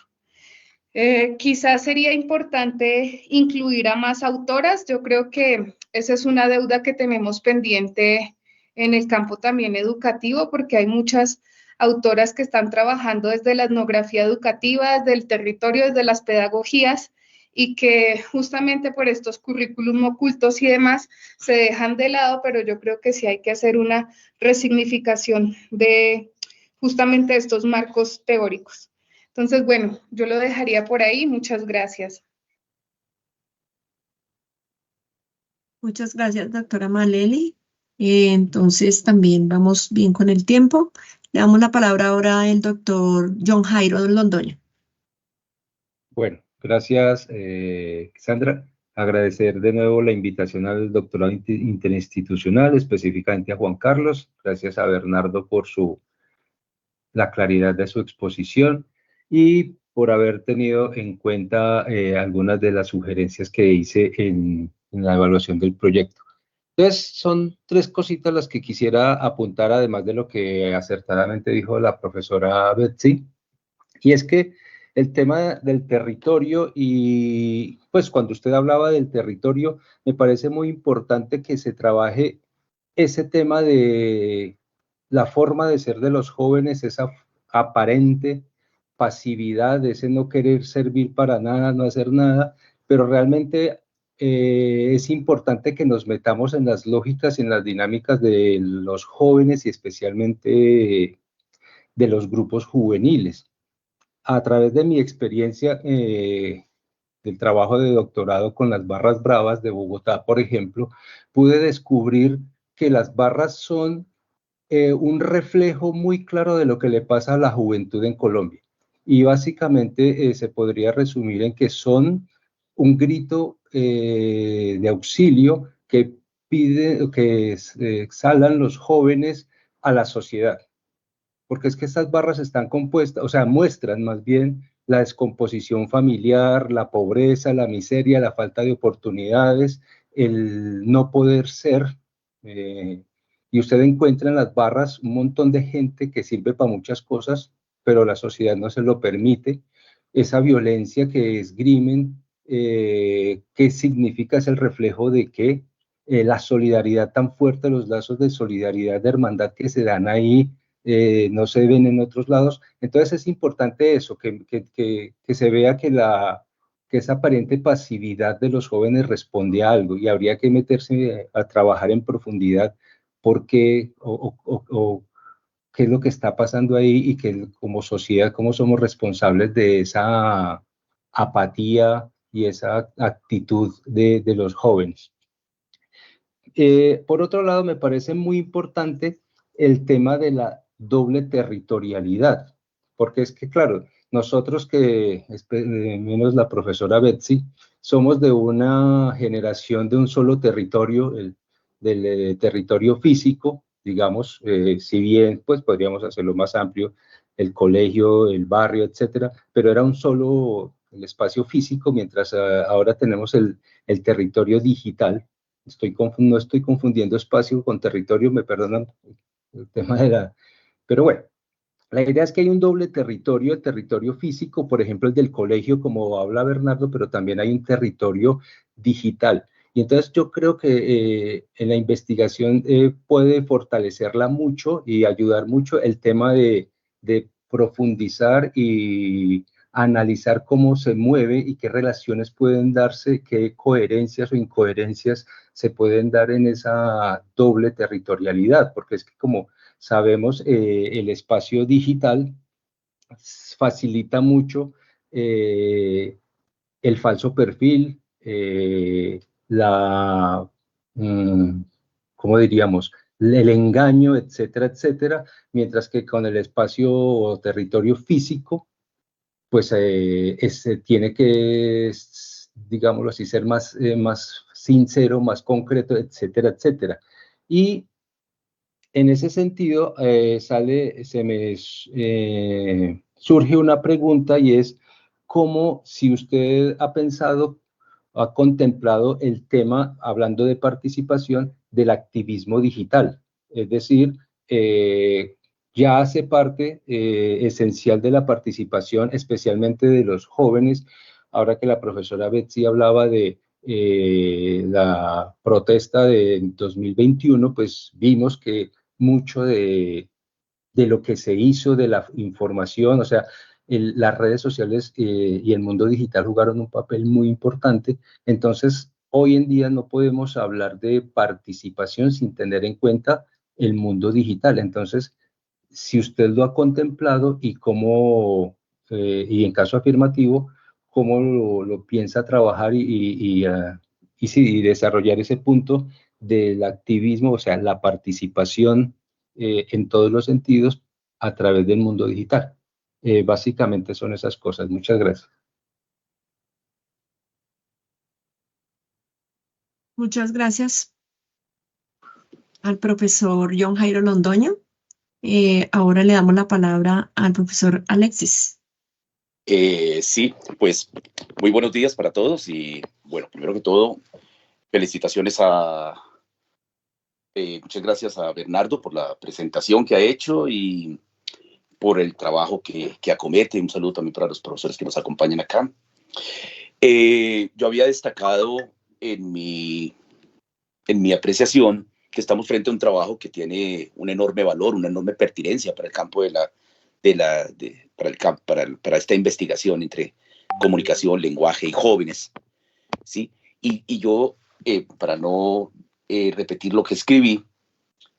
Quizás sería importante incluir a más autoras. Yo creo que esa es una deuda que tenemos pendiente en el campo también educativo, porque hay muchas autoras que están trabajando desde la etnografía educativa, desde el territorio, desde las pedagogías, y que justamente por estos currículum ocultos y demás se dejan de lado, pero yo creo que sí hay que hacer una resignificación de justamente estos marcos teóricos. Entonces, bueno, yo lo dejaría por ahí. Muchas gracias. Muchas gracias, doctora Maleli. Entonces, también vamos bien con el tiempo. Le damos la palabra ahora al doctor John Jairo Londoño. Bueno, gracias, Sandra. Agradecer de nuevo la invitación al doctorado interinstitucional, específicamente a Juan Carlos. Gracias a Bernardo por la claridad de su exposición y por haber tenido en cuenta algunas de las sugerencias que hice en la evaluación del proyecto. Entonces, son tres cositas las que quisiera apuntar, además de lo que acertadamente dijo la profesora Betsy, y es que el tema del territorio, y pues cuando usted hablaba del territorio, me parece muy importante que se trabaje ese tema de la forma de ser de los jóvenes, esa aparente pasividad, ese no querer servir para nada, no hacer nada, pero realmente es importante que nos metamos en las lógicas y en las dinámicas de los jóvenes y especialmente de los grupos juveniles. A través de mi experiencia del trabajo de doctorado con las barras bravas de Bogotá, por ejemplo, pude descubrir que las barras son un reflejo muy claro de lo que le pasa a la juventud en Colombia. Y básicamente se podría resumir en que son un grito de auxilio que exhalan los jóvenes a la sociedad. Porque es que estas barras están compuestas, o sea, muestran más bien la descomposición familiar, la pobreza, la miseria, la falta de oportunidades, el no poder ser. Y usted encuentra en las barras un montón de gente que sirve para muchas cosas, pero la sociedad no se lo permite. Esa violencia que esgrimen, ¿qué significa? Es el reflejo de que la solidaridad tan fuerte, los lazos de solidaridad, de hermandad que se dan ahí, no se ven en otros lados. Entonces es importante eso, que se vea que esa aparente pasividad de los jóvenes responde a algo, y habría que meterse a trabajar en profundidad porque qué es lo que está pasando ahí y que como sociedad, cómo somos responsables de esa apatía y esa actitud de los jóvenes. Por otro lado, me parece muy importante el tema de la doble territorialidad, porque es que, claro, nosotros que, menos la profesora Betsy, somos de una generación de un solo territorio, del territorio físico, digamos, si bien pues podríamos hacerlo más amplio, el colegio, el barrio, etcétera, pero era un solo el espacio físico, mientras ahora tenemos el territorio digital. No estoy confundiendo espacio con territorio, me perdonan el tema de la... Pero bueno, la idea es que hay un doble territorio, el territorio físico, por ejemplo, el del colegio, como habla Bernardo, pero también hay un territorio digital. Y entonces yo creo que en la investigación puede fortalecerla mucho y ayudar mucho el tema de profundizar y analizar cómo se mueve y qué relaciones pueden darse, qué coherencias o incoherencias se pueden dar en esa doble territorialidad, porque es que como sabemos, el espacio digital facilita mucho el falso perfil, ¿cómo diríamos? El engaño, etcétera, etcétera, mientras que con el espacio o territorio físico, pues tiene que, digámoslo así, ser más sincero, más concreto, etcétera, etcétera. Y en ese sentido, surge una pregunta y es, ¿cómo si usted ha pensado, ha contemplado el tema, hablando de participación, del activismo digital? Es decir, ya hace parte esencial de la participación, especialmente de los jóvenes. Ahora que la profesora Betsy hablaba de la protesta de 2021, pues vimos que mucho de lo que se hizo, de la información, o sea, las redes sociales y el mundo digital jugaron un papel muy importante. Entonces, hoy en día no podemos hablar de participación sin tener en cuenta el mundo digital. Entonces, si usted lo ha contemplado y cómo, y en caso afirmativo, cómo lo piensa trabajar y desarrollar ese punto del activismo, o sea, la participación en todos los sentidos a través del mundo digital. Básicamente son esas cosas. Muchas gracias. Muchas gracias al profesor John Jairo Londoño. Ahora le damos la palabra al profesor Alexis. Sí, pues muy buenos días para todos y bueno, primero que todo, felicitaciones muchas gracias a Bernardo por la presentación que ha hecho y por el trabajo que acomete. Un saludo también para los profesores que nos acompañan acá. Yo había destacado en mi apreciación que estamos frente a un trabajo que tiene un enorme valor, una enorme pertinencia para el campo para esta investigación entre comunicación, lenguaje y jóvenes, ¿sí? Y yo, para no repetir lo que escribí,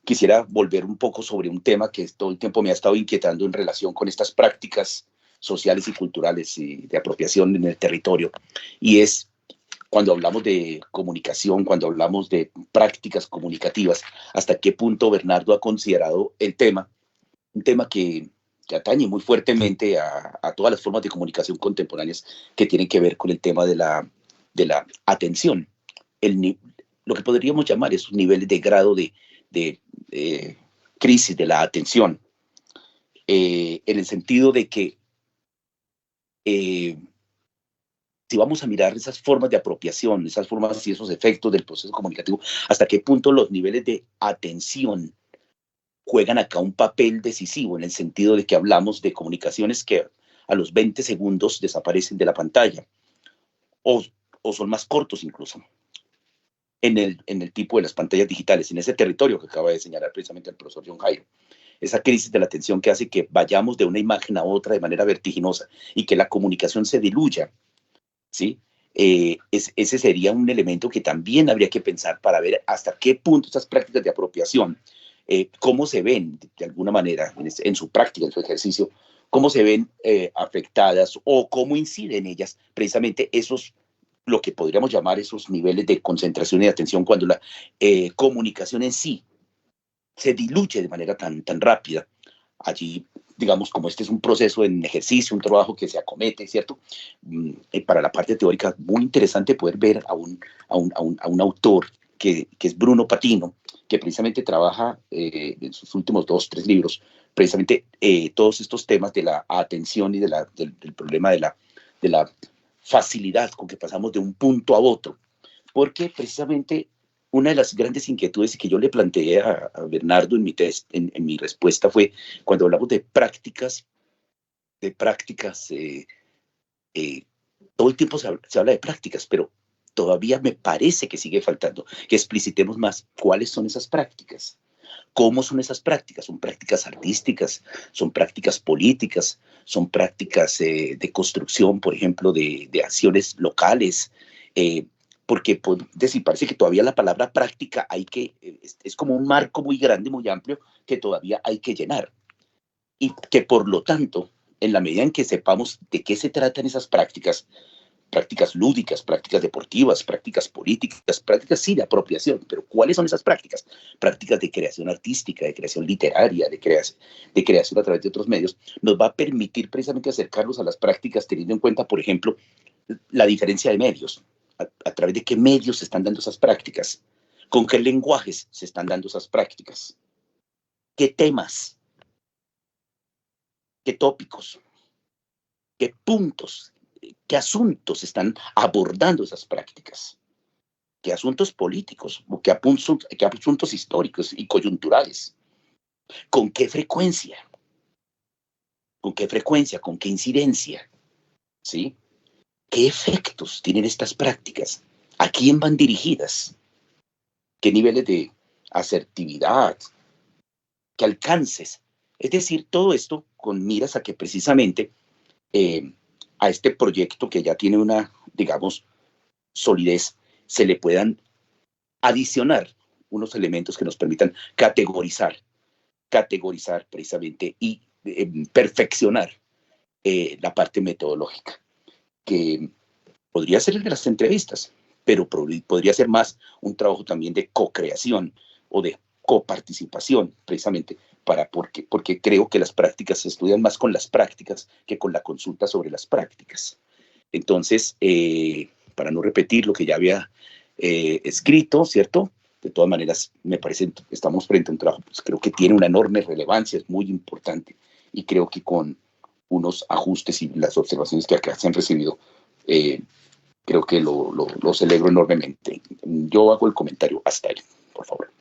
quisiera volver un poco sobre un tema que todo el tiempo me ha estado inquietando en relación con estas prácticas sociales y culturales y de apropiación en el territorio, y es cuando hablamos de comunicación, cuando hablamos de prácticas comunicativas, hasta qué punto Bernardo ha considerado el tema, un tema que atañe muy fuertemente a todas las formas de comunicación contemporáneas que tienen que ver con el tema de la atención, lo que podríamos llamar esos niveles de grado de crisis de la atención, en el sentido de que si vamos a mirar esas formas de apropiación, esas formas y esos efectos del proceso comunicativo, hasta qué punto los niveles de atención juegan acá un papel decisivo, en el sentido de que hablamos de comunicaciones que a los 20 segundos desaparecen de la pantalla, o son más cortos incluso, en el tipo de las pantallas digitales, en ese territorio que acaba de señalar precisamente el profesor John Jairo. Esa crisis de la atención que hace que vayamos de una imagen a otra de manera vertiginosa y que la comunicación se diluya, ¿sí? Ese sería un elemento que también habría que pensar para ver hasta qué punto estas prácticas de apropiación cómo se ven de alguna manera en su práctica, en su ejercicio, cómo se ven afectadas o cómo inciden ellas precisamente esos, lo que podríamos llamar esos niveles de concentración y de atención cuando la comunicación en sí se diluye de manera tan rápida. Allí, digamos, como este es un proceso en ejercicio, un trabajo que se acomete, ¿cierto? Para la parte teórica, muy interesante poder ver a un autor que es Bruno Patino, que precisamente trabaja en sus últimos 2, 3 libros, precisamente todos estos temas de la atención y del problema de la facilidad con que pasamos de un punto a otro, porque precisamente una de las grandes inquietudes que yo le planteé a Bernardo en mi test, en mi respuesta fue cuando hablamos de prácticas, todo el tiempo se habla de prácticas, pero todavía me parece que sigue faltando que explicitemos más cuáles son esas prácticas. ¿Cómo son esas prácticas? ¿Son prácticas artísticas? ¿Son prácticas políticas? ¿Son prácticas de construcción, por ejemplo, de acciones locales? Porque parece que todavía la palabra práctica es como un marco muy grande, muy amplio, que todavía hay que llenar. Y que por lo tanto, en la medida en que sepamos de qué se tratan esas prácticas lúdicas, prácticas deportivas, prácticas políticas, prácticas sí de apropiación, pero ¿cuáles son esas prácticas? Prácticas de creación artística, de creación literaria, de creación a través de otros medios, nos va a permitir precisamente acercarnos a las prácticas teniendo en cuenta, por ejemplo, la diferencia de medios, a través de qué medios se están dando esas prácticas, con qué lenguajes se están dando esas prácticas, qué temas, qué tópicos, qué puntos, qué asuntos están abordando esas prácticas, qué asuntos políticos, qué asuntos históricos y coyunturales, con qué frecuencia, con qué incidencia, ¿sí? ¿Qué efectos tienen estas prácticas? ¿A quién van dirigidas? ¿Qué niveles de asertividad? ¿Qué alcances? Es decir, todo esto con miras a que precisamente a este proyecto que ya tiene una, digamos, solidez, se le puedan adicionar unos elementos que nos permitan categorizar precisamente y perfeccionar la parte metodológica, que podría ser el de las entrevistas, pero podría ser más un trabajo también de co-creación o de coparticipación, precisamente, porque creo que las prácticas se estudian más con las prácticas que con la consulta sobre las prácticas. Entonces, para no repetir lo que ya había escrito, ¿cierto? De todas maneras, me parece que estamos frente a un trabajo, pues creo que tiene una enorme relevancia, es muy importante, y creo que con unos ajustes y las observaciones que acá se han recibido, creo que lo celebro enormemente. Yo hago el comentario hasta ahí, por favor.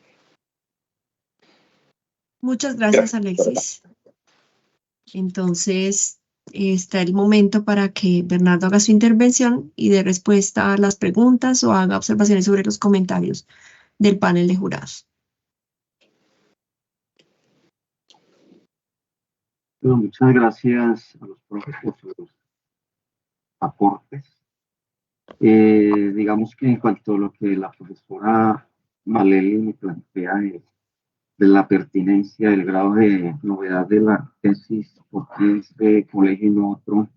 Muchas gracias, Alexis. Entonces, está el momento para que Bernardo haga su intervención y dé respuesta a las preguntas o haga observaciones sobre los comentarios del panel de jurados. Bueno, muchas gracias a los profes por sus aportes. Digamos que en cuanto a lo que la profesora Maleli me plantea de la pertinencia, del grado de novedad de la tesis, por qué este colegio y no otro,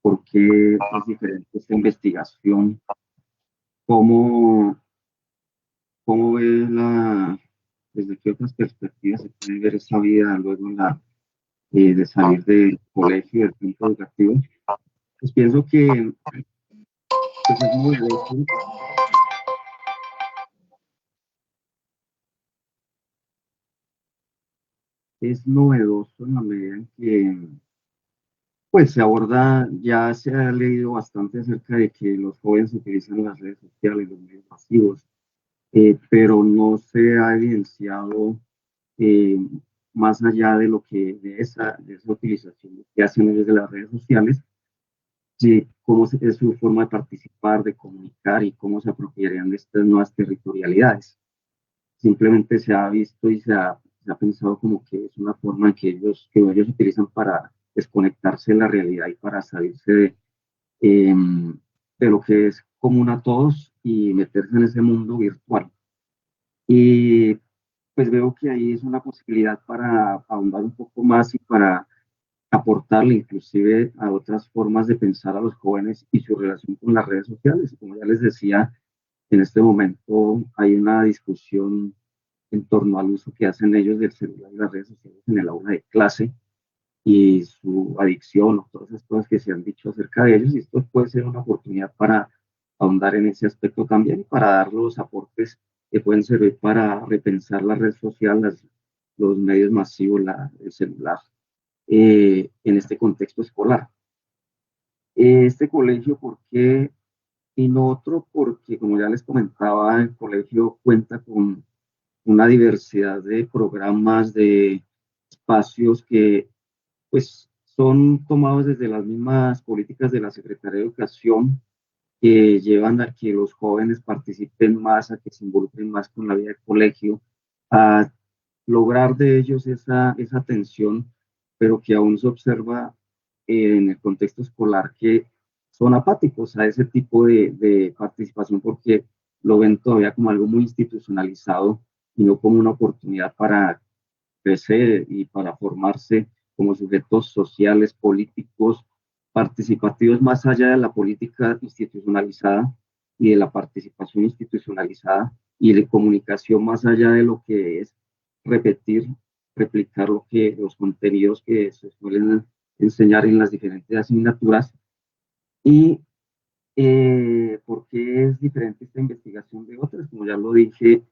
por qué es diferente esta investigación, cómo ve desde qué otras perspectivas se puede ver esa vida luego de salir del colegio y del centro educativo. Pues pienso que pues es novedoso en la medida en que pues se aborda, ya se ha leído bastante acerca de que los jóvenes utilizan las redes sociales, los medios masivos, pero no se ha evidenciado eh, más allá de lo que de esa utilización que hacen desde las redes sociales, sí, cómo es su forma de participar, de comunicar y cómo se apropiarían de estas nuevas territorialidades. Simplemente se ha visto y se ha pensado como que es una forma que ellos utilizan para desconectarse de la realidad y para salirse de lo que es común a todos y meterse en ese mundo virtual. Y pues veo que ahí es una posibilidad para ahondar un poco más y para aportarle inclusive a otras formas de pensar a los jóvenes y su relación con las redes sociales. Como ya les decía, en este momento hay una discusión en torno al uso que hacen ellos del celular y las redes sociales en el aula de clase y su adicción o todas esas cosas que se han dicho acerca de ellos. Y esto puede ser una oportunidad para ahondar en ese aspecto también y para dar los aportes que pueden servir para repensar la red social, los medios masivos, el celular, en este contexto escolar. Este colegio, ¿por qué? Y no otro, porque como ya les comentaba, el colegio cuenta con una diversidad de programas, de espacios que pues son tomados desde las mismas políticas de la Secretaría de Educación, que llevan a que los jóvenes participen más, a que se involucren más con la vida del colegio, a lograr de ellos esa atención, pero que aún se observa en el contexto escolar que son apáticos a ese tipo de participación porque lo ven todavía como algo muy institucionalizado y no como una oportunidad para crecer y para formarse como sujetos sociales, políticos, participativos más allá de la política institucionalizada y de la participación institucionalizada y de comunicación más allá de lo que es repetir, replicar los contenidos que se suelen enseñar en las diferentes asignaturas. Y ¿por qué es diferente esta investigación de otras? Como ya lo dije,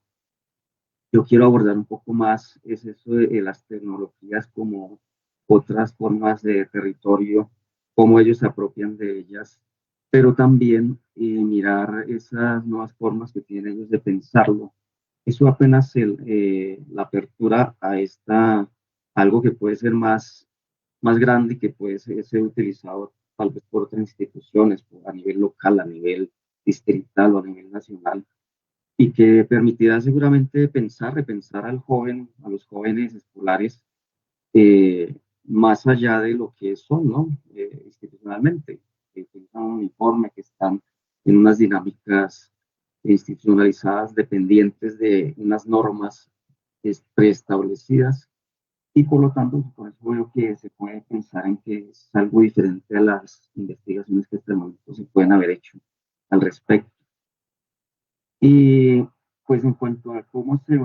yo quiero abordar un poco más es eso de las tecnologías como otras formas de territorio, cómo ellos se apropian de ellas, pero también mirar esas nuevas formas que tienen ellos de pensarlo. Eso apenas la apertura a algo que puede ser más grande y que puede ser utilizado tal vez por otras instituciones, a nivel local, a nivel distrital o a nivel nacional y que permitirá seguramente repensar al joven, a los jóvenes escolares, más allá de lo que son, ¿no? Institucionalmente, que utilizan un uniforme, que están en unas dinámicas institucionalizadas dependientes de unas normas preestablecidas y por lo tanto, por eso veo que se puede pensar en que es algo diferente a las investigaciones que hasta el momento se pueden haber hecho al respecto. Y pues en cuanto a cómo se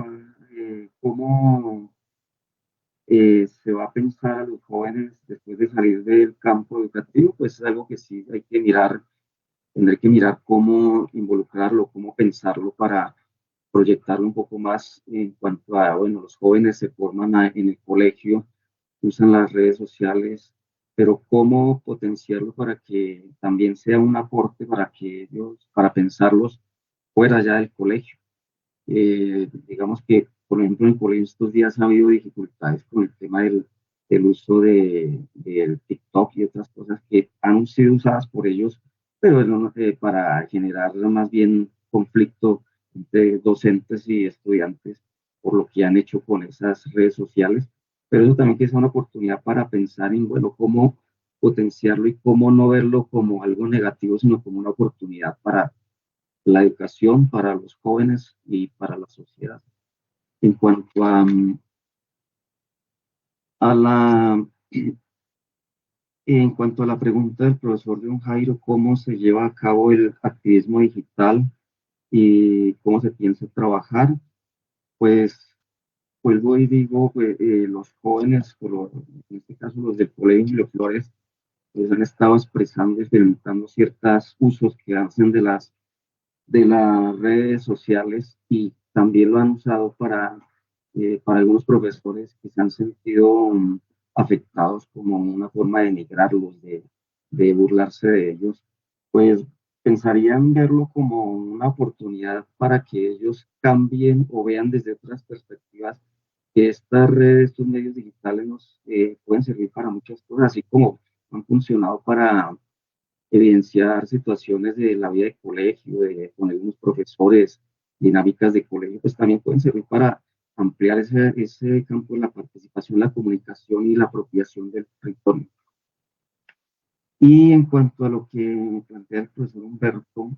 va a pensar a los jóvenes después de salir del campo educativo, pues es algo que sí hay que mirar, tendré que mirar cómo involucrarlo, cómo pensarlo para proyectarlo un poco más en cuanto a, bueno, los jóvenes se forman en el colegio, usan las redes sociales, pero cómo potenciarlo para que también sea un aporte para que ellos, para pensarlos fuera ya del colegio. Digamos que, por ejemplo, en colegio estos días ha habido dificultades con el tema del uso del TikTok y otras cosas que han sido usadas por ellos, pero no, para generar más bien conflicto entre docentes y estudiantes por lo que han hecho con esas redes sociales. Pero eso también que es una oportunidad para pensar en, bueno, cómo potenciarlo y cómo no verlo como algo negativo, sino como una oportunidad para la educación para los jóvenes y para la sociedad. En cuanto a la, en cuanto a la pregunta del profesor John Jairo, ¿cómo se lleva a cabo el activismo digital y cómo se piensa trabajar? Pues vuelvo y digo, pues, los jóvenes, en este caso los del Colegio de Flores, pues han estado expresando y experimentando ciertos usos que hacen de las redes sociales y también lo han usado para algunos profesores que se han sentido afectados como una forma de denigrarlos, de burlarse de ellos, pues pensarían verlo como una oportunidad para que ellos cambien o vean desde otras perspectivas que estas redes, estos medios digitales nos pueden servir para muchas cosas, así como han funcionado para evidenciar situaciones de la vida de colegio, con algunos profesores, dinámicas de colegio, pues también pueden servir para ampliar ese campo de la participación, la comunicación y la apropiación del territorio. Y en cuanto a lo que plantea el profesor Humberto,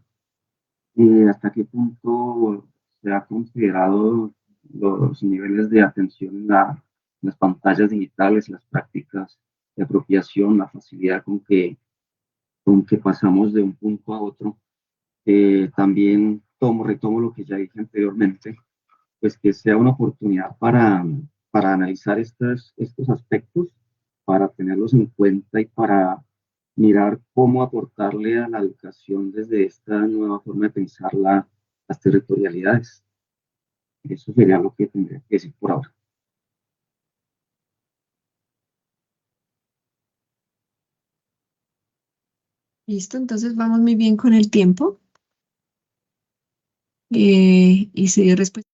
hasta qué punto se ha considerado los niveles de atención en las pantallas digitales, las prácticas de apropiación, la facilidad con que pasamos de un punto a otro. También retomo lo que ya dije anteriormente, pues que sea una oportunidad para analizar estos aspectos, para tenerlos en cuenta y para mirar cómo aportarle a la educación desde esta nueva forma de pensar las territorialidades. Eso sería lo que tendría que decir por ahora. Listo, entonces vamos muy bien con el tiempo. Y si respuesta.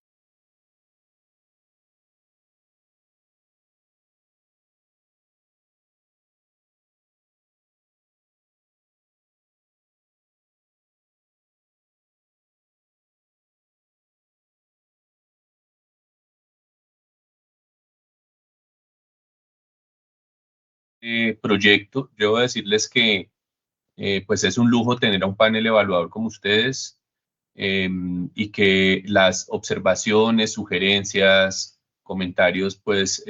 Proyecto, yo voy a decirles que pues es un lujo tener a un panel evaluador como ustedes, y que las observaciones, sugerencias, comentarios pues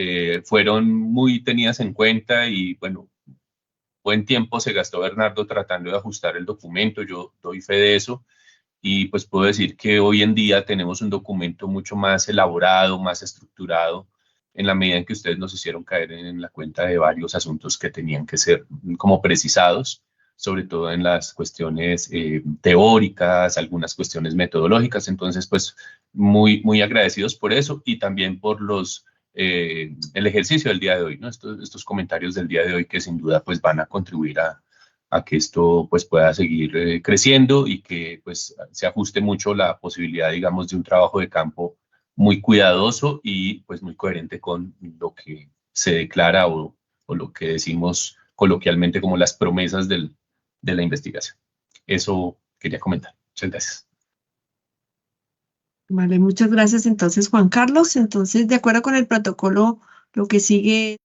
fueron muy tenidas en cuenta y bueno, buen tiempo se gastó Bernardo tratando de ajustar el documento, yo doy fe de eso. Y pues puedo decir que hoy en día tenemos un documento mucho más elaborado, más estructurado, en la medida en que ustedes nos hicieron caer en la cuenta de varios asuntos que tenían que ser como precisados, sobre todo en las cuestiones teóricas, algunas cuestiones metodológicas. Entonces, pues muy agradecidos por eso y también por el ejercicio del día de hoy, ¿no? Estos comentarios del día de hoy que sin duda pues van a contribuir a que esto pues pueda seguir creciendo y que pues se ajuste mucho la posibilidad, digamos, de un trabajo de campo muy cuidadoso y pues muy coherente con lo que se declara o lo que decimos coloquialmente como las promesas de la investigación. Eso quería comentar. Muchas gracias. Vale, muchas gracias entonces, Juan Carlos. Entonces, de acuerdo con el protocolo, lo que sigue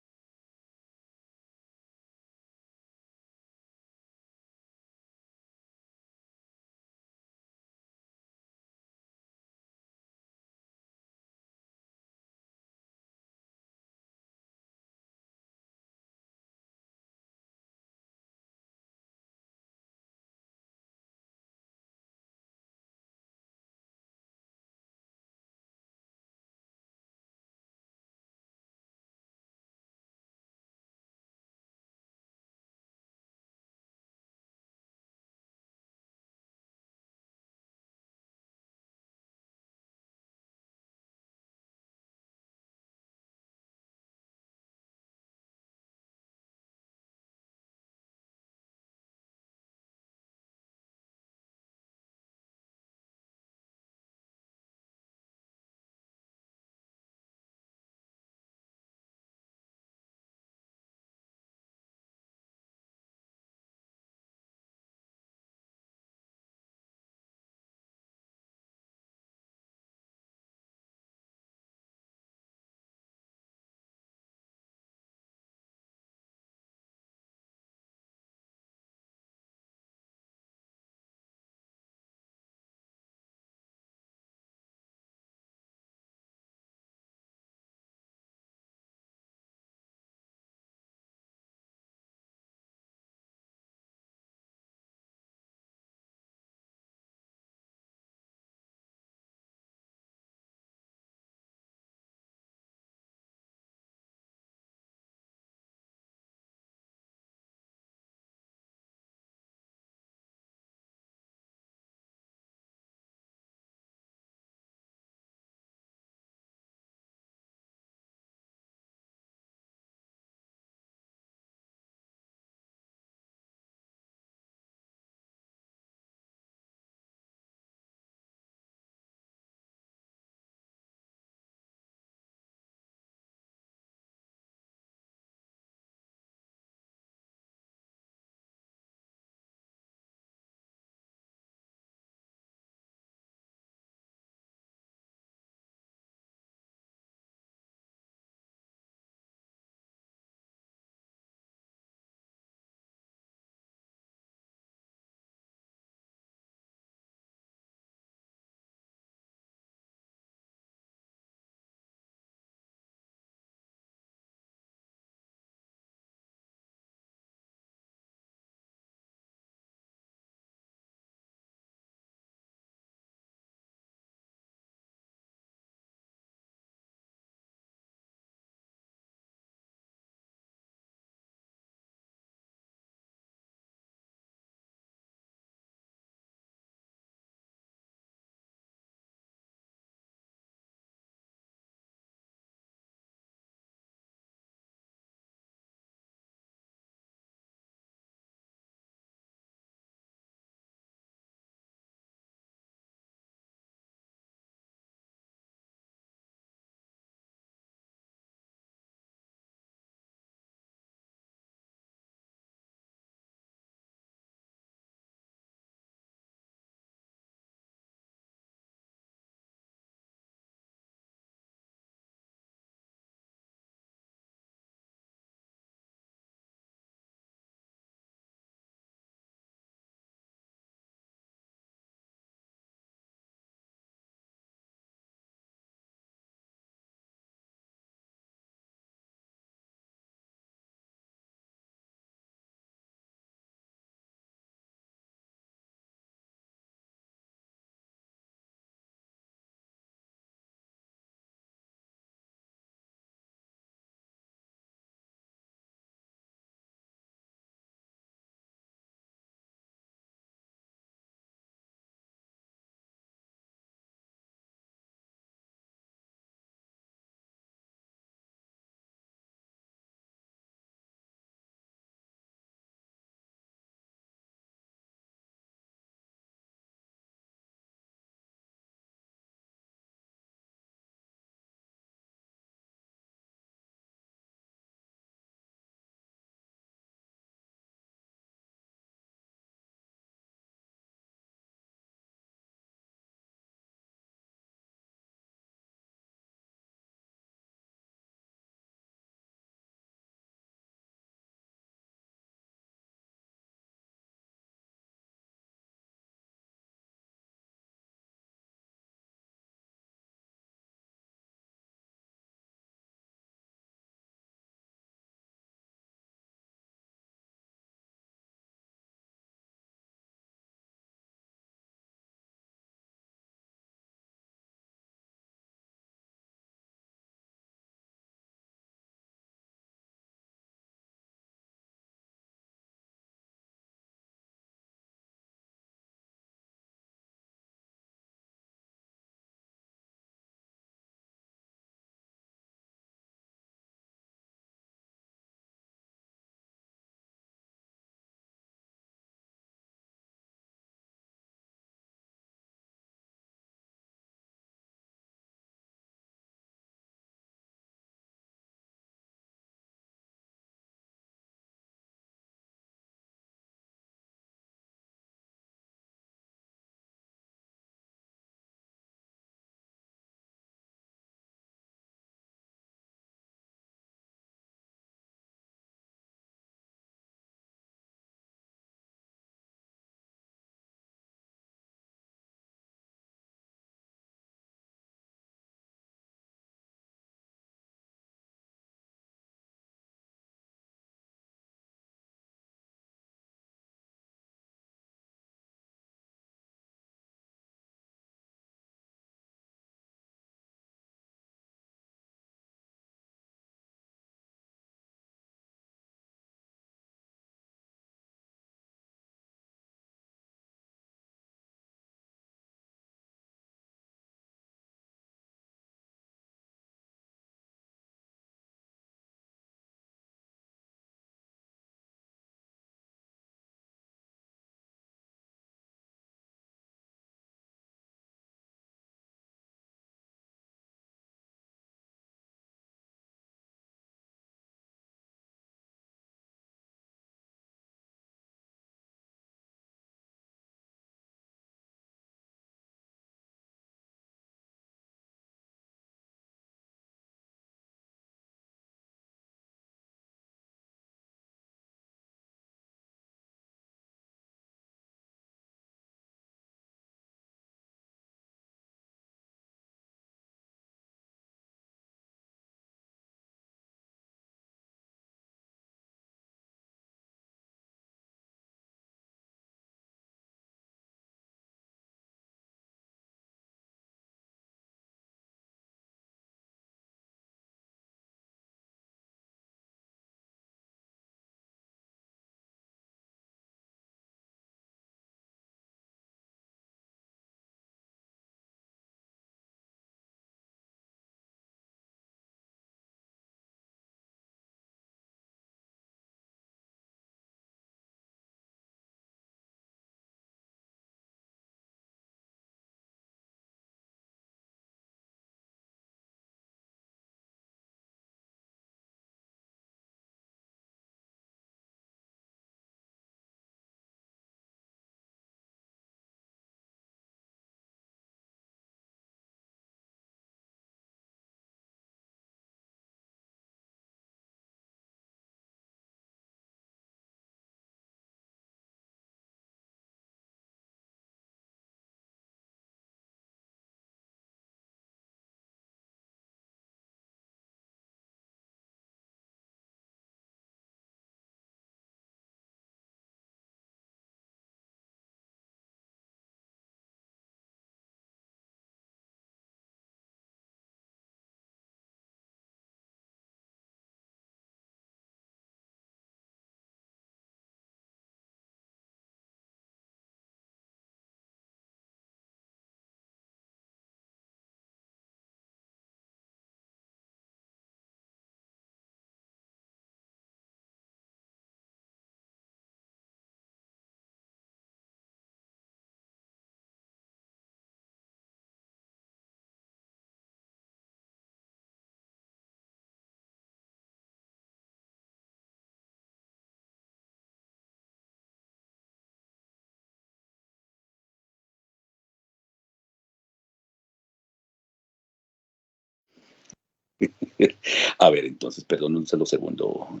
A ver, entonces, perdón un solo segundo.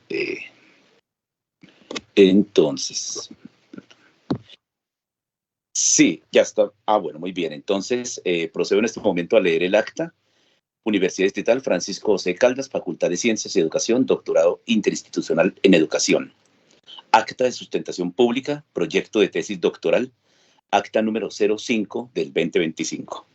Entonces, sí, ya está. Ah, bueno, muy bien. Entonces, procedo en este momento a leer el acta. Universidad Distrital Francisco José Caldas, Facultad de Ciencias y Educación, doctorado interinstitucional en educación. Acta de sustentación pública, proyecto de tesis doctoral, acta número 05 del 2025.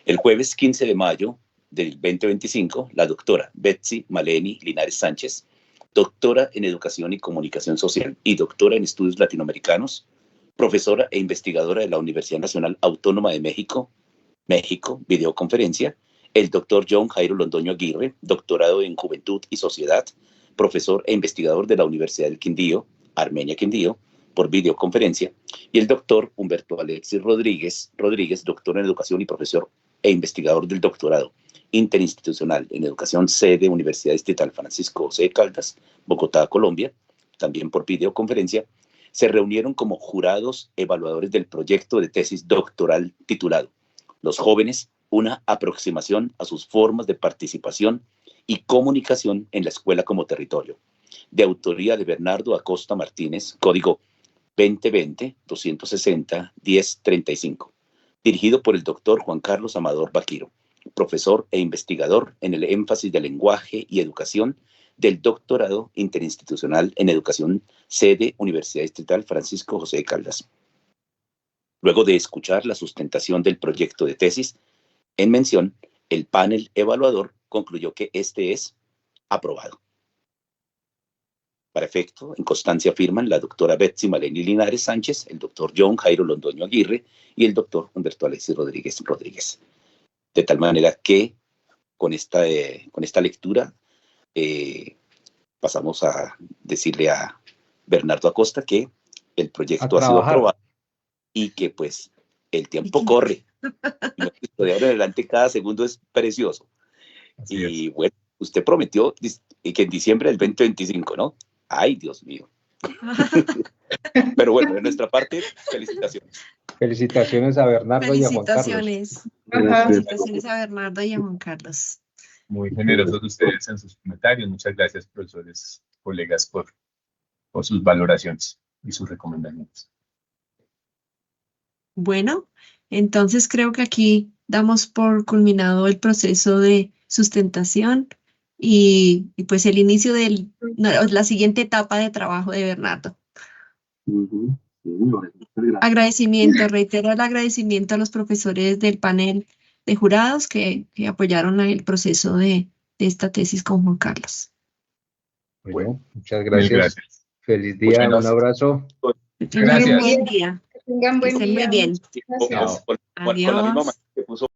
El jueves 15 de mayo del 2025, la doctora Betsy Maleni Linares Sánchez, doctora en Educación y Comunicación Social y doctora en Estudios Latinoamericanos, profesora e investigadora de la Universidad Nacional Autónoma de México, videoconferencia, el doctor John Jairo Londoño Aguirre, doctorado en Juventud y Sociedad, profesor e investigador de la Universidad del Quindío, Armenia Quindío, por videoconferencia, y el doctor Humberto Alexis Rodríguez, doctor en Educación y profesor e investigador del doctorado interinstitucional en Educación, sede Universidad Distrital Francisco José Caldas, Bogotá, Colombia, también por videoconferencia, se reunieron como jurados evaluadores del proyecto de tesis doctoral titulado Los jóvenes, una aproximación a sus formas de participación y comunicación en la escuela como territorio, de autoría de Bernardo Acosta Martínez, código 2020-260-1035, dirigido por el doctor Juan Carlos Amador Baquiro, profesor e investigador en el énfasis de lenguaje y educación del doctorado interinstitucional en educación, sede Universidad Distrital Francisco José Caldas. Luego de escuchar la sustentación del proyecto de tesis en mención, el panel evaluador concluyó que este es aprobado. Para efecto, en constancia firman la doctora Betsy Maleni Linares Sánchez, el doctor John Jairo Londoño Aguirre y el doctor Humberto Alexis Rodríguez. De tal manera que con esta lectura pasamos a decirle a Bernardo Acosta que el proyecto ha sido aprobado y que pues el tiempo corre. De ahora en adelante cada segundo es precioso. Así es. Bueno, usted prometió que en diciembre del 2025, ¿no? Ay, Dios mío. Pero bueno, de nuestra parte, felicitaciones. Felicitaciones a Bernardo y a Juan Carlos. Felicitaciones a Bernardo y a Juan Carlos. Muy generosos de ustedes en sus comentarios. Muchas gracias, profesores, colegas, por sus valoraciones y sus recomendaciones. Bueno, entonces creo que aquí damos por culminado el proceso de sustentación y pues el inicio de la siguiente etapa de trabajo de Bernardo. Agradecimiento, reitero el agradecimiento a los profesores del panel de jurados que apoyaron el proceso de esta tesis con Juan Carlos. Bueno, muchas gracias. Feliz día, un abrazo. Gracias. Buen día. Tengan buen día. Muy bien. Con la misma manera que puso